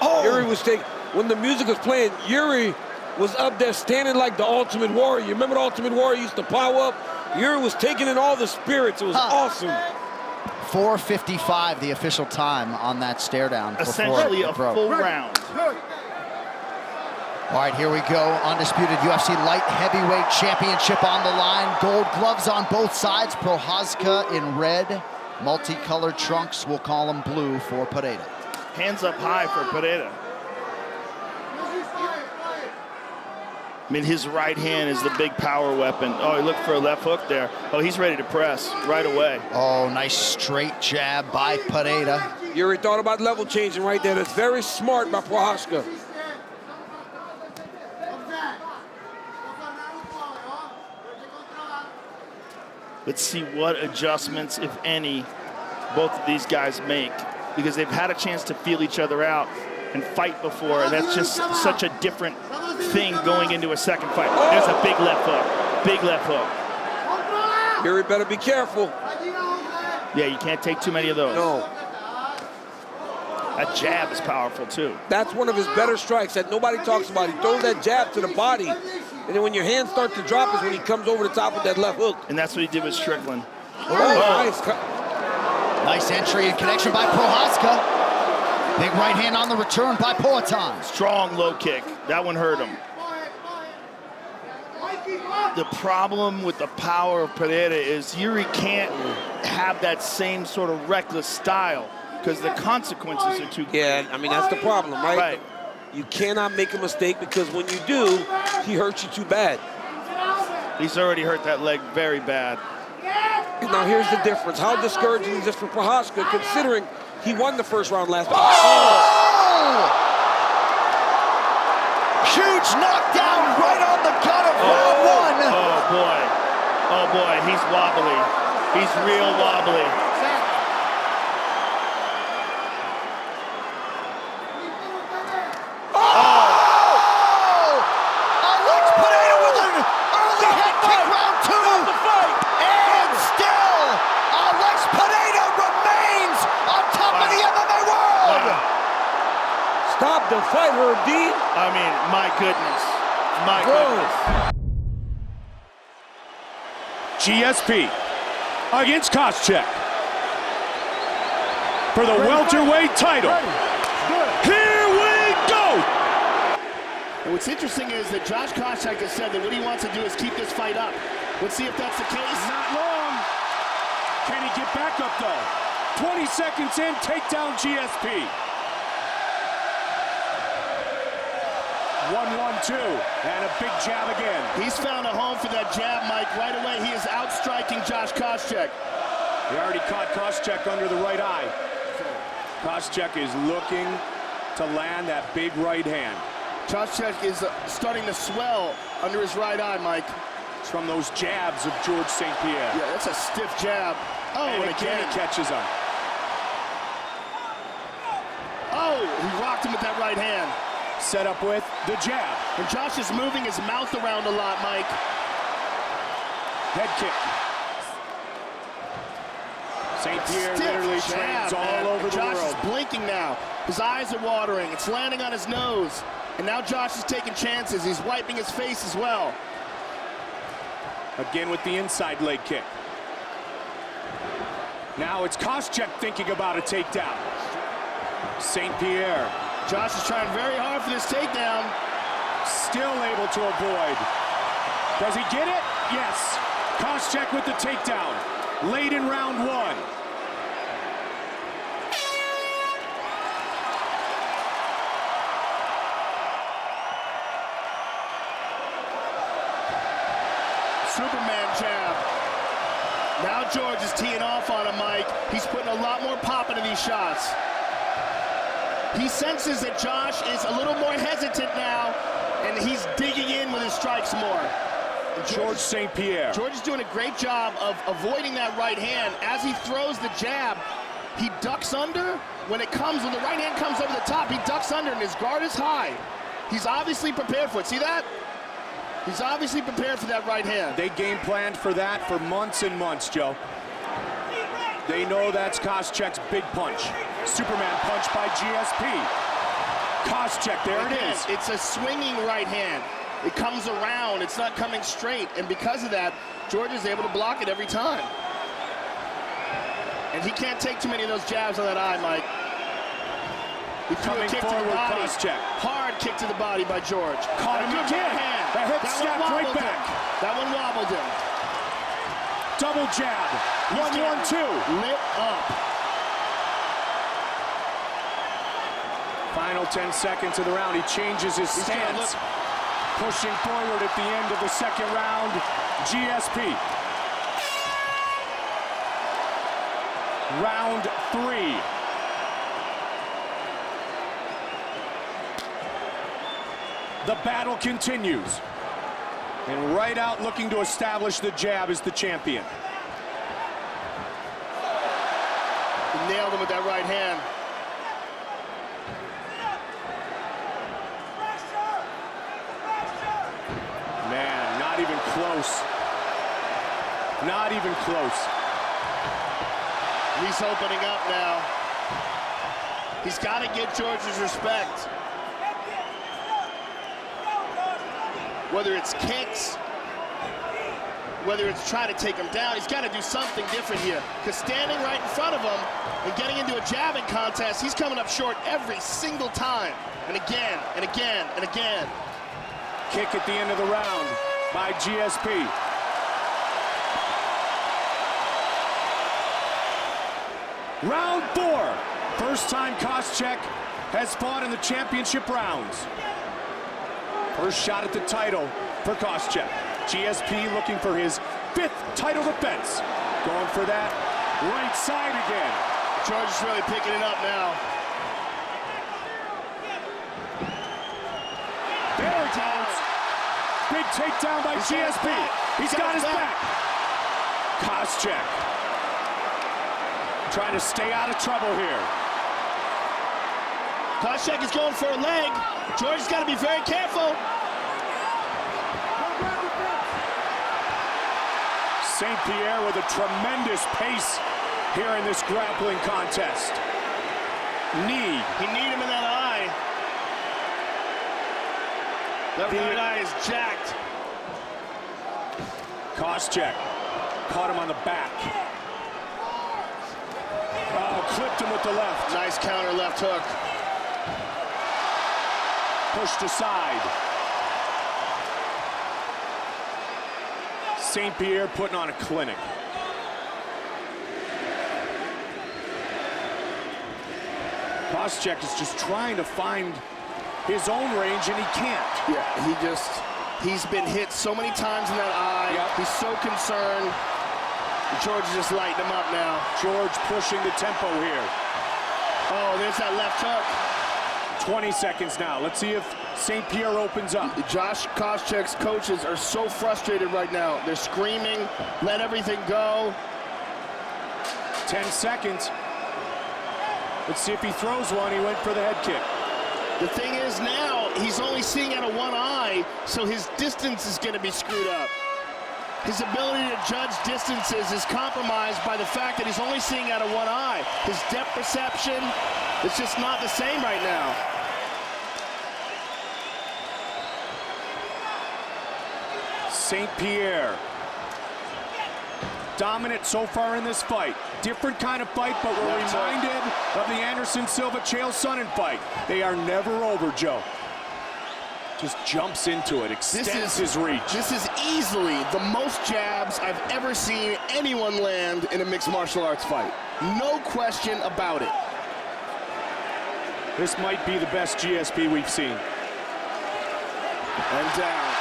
Oh! Yuri was taking, when the music was playing, Yuri was up there standing like the Ultimate Warrior. You remember the Ultimate Warrior used to power up? Yuri was taking in all the spirits. It was awesome. 4:55, the official time on that stare down. Essentially a full round. All right, here we go. Undisputed UFC Light Heavyweight Championship on the line. Gold gloves on both sides. Prochazka in red. Multicolored trunks, we'll call them blue for Pereira. Hands up high for Pereira. I mean, his right hand is the big power weapon. Oh, he looked for a left hook there. Oh, he's ready to press right away. Oh, nice straight jab by Pereira. You already thought about level changing right there. That's very smart by Prochazka. Let's see what adjustments, if any, both of these guys make, because they've had a chance to feel each other out and fight before, and that's just such a different thing going into a second fight. There's a big left hook, big left hook. Pierre better be careful. Yeah, you can't take too many of those. No. That jab is powerful too. That's one of his better strikes that nobody talks about. He throws that jab to the body, and then when your hands start to drop is when he comes over the top with that left hook. And that's what he did with Strickland. Nice. Nice entry and connection by Prochazka. Big right hand on the return by Poatan. Strong low kick. That one hurt him. The problem with the power of Pereira is Yuri can't have that same sort of reckless style because the consequences are too great. Yeah, I mean, that's the problem, right? Right. You cannot make a mistake because when you do, he hurts you too bad. He's already hurt that leg very bad. And now here's the difference. How discouraging is this for Prochazka considering he won the first round last time? Oh! Huge knockdown right on the gut of round one. Oh, boy. Oh, boy, he's wobbly. He's real wobbly. Stop the fight, Herb Dean. I mean, my goodness. My goodness. GSP against Koscheck for the welterweight title. Here we go. And what's interesting is that Josh Koscheck has said that what he wants to do is keep this fight up. Let's see if that's the case. Not long. Can he get back up, though? 20 seconds in, takedown GSP. 1-1-2, and a big jab again. He's found a home for that jab, Mike. Right away, he is outstriking Josh Koscheck. He already caught Koscheck under the right eye. Koscheck is looking to land that big right hand. Koscheck is starting to swell under his right eye, Mike. It's from those jabs of George St. Pierre. Yeah, that's a stiff jab. Oh, and again he catches him. Oh, he rocked him with that right hand. Set up with the jab. And Josh is moving his mouth around a lot, Mike. Head kick. St. Pierre literally trains all over the world. Josh is blinking now. His eyes are watering. It's landing on his nose. And now Josh is taking chances. He's wiping his face as well. Again with the inside leg kick. Now it's Koscheck thinking about a takedown. St. Pierre. Josh is trying very hard for this takedown. Still able to avoid. Does he get it? Yes. Koscheck with the takedown. Late in round one. Superman jab. Now George is teeing off on him, Mike. He's putting a lot more pop into these shots. He senses that Josh is a little more hesitant now, and he's digging in with his strikes more. George St. Pierre. George is doing a great job of avoiding that right hand. As he throws the jab, he ducks under. When the right hand comes over the top, he ducks under, and his guard is high. He's obviously prepared for it. See that? He's obviously prepared for that right hand. They game planned for that for months and months, Joe. They know that's Koscheck's big punch. Superman punch by GSP. Koscheck, there it is. It's a swinging right hand. It comes around, it's not coming straight. And because of that, George is able to block it every time. And he can't take too many of those jabs on that eye, Mike. He threw a kick to the body. Koscheck. Hard kick to the body by George. Caught him again. The hip snapped right back. That one wobbled him. Double jab. 1-1-2. Lit up. Final 10 seconds of the round. He changes his stance. Pushing forward at the end of the second round, GSP. Round 3. The battle continues. And right out looking to establish the jab is the champion. He nailed him with that right hand. Man, not even close. Not even close. He's opening up now. He's got to get George's respect. Whether it's kicks, whether it's trying to take him down, he's got to do something different here. Because standing right in front of him and getting into a jabbing contest, he's coming up short every single time. And again, and again, and again. Kick at the end of the round by GSP. Round 4. First time Koscheck has fought in the championship rounds. First shot at the title for Koscheck. GSP looking for his 5th title defense. Going for that right side again. George is really picking it up now. There it goes. Big takedown by GSP. He's got his back. Koscheck trying to stay out of trouble here. Koscheck is going for a leg. George has got to be very careful. St. Pierre with a tremendous pace here in this grappling contest. Knee. He kneed him in that eye. That right eye is jacked. Koscheck caught him on the back. Oh, clipped him with the left. Nice counter left hook. Pushed aside. St. Pierre putting on a clinic. Koscheck is just trying to find his own range, and he can't. Yeah, he's been hit so many times in that eye. Yep. He's so concerned. George is just lighting him up now. George pushing the tempo here. Oh, there's that left hook. 20 seconds now. Let's see if St. Pierre opens up. Josh Koscheck's coaches are so frustrated right now. They're screaming, let everything go. 10 seconds. Let's see if he throws one. He went for the head kick. The thing is now, he's only seeing out of one eye, so his distance is going to be screwed up. His ability to judge distances is compromised by the fact that he's only seeing out of one eye. His depth perception is just not the same right now. St. Pierre, dominant so far in this fight. Different kind of fight, but we're reminded of the Anderson Silva Chael Sonnen fight. They are never over, Joe. Just jumps into it, extends his reach. This is easily the most jabs I've ever seen anyone land in a mixed martial arts fight. No question about it. This might be the best GSP we've seen. And down.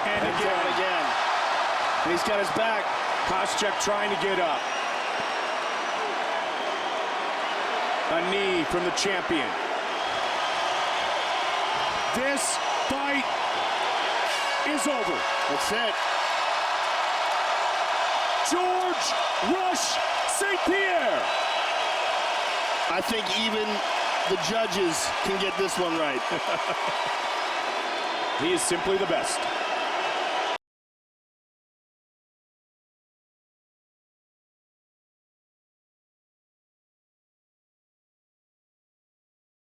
And again. And he's got his back. Koscheck trying to get up. A knee from the champion. This fight is over. That's it. George Rush St. Pierre. I think even the judges can get this one right. He is simply the best.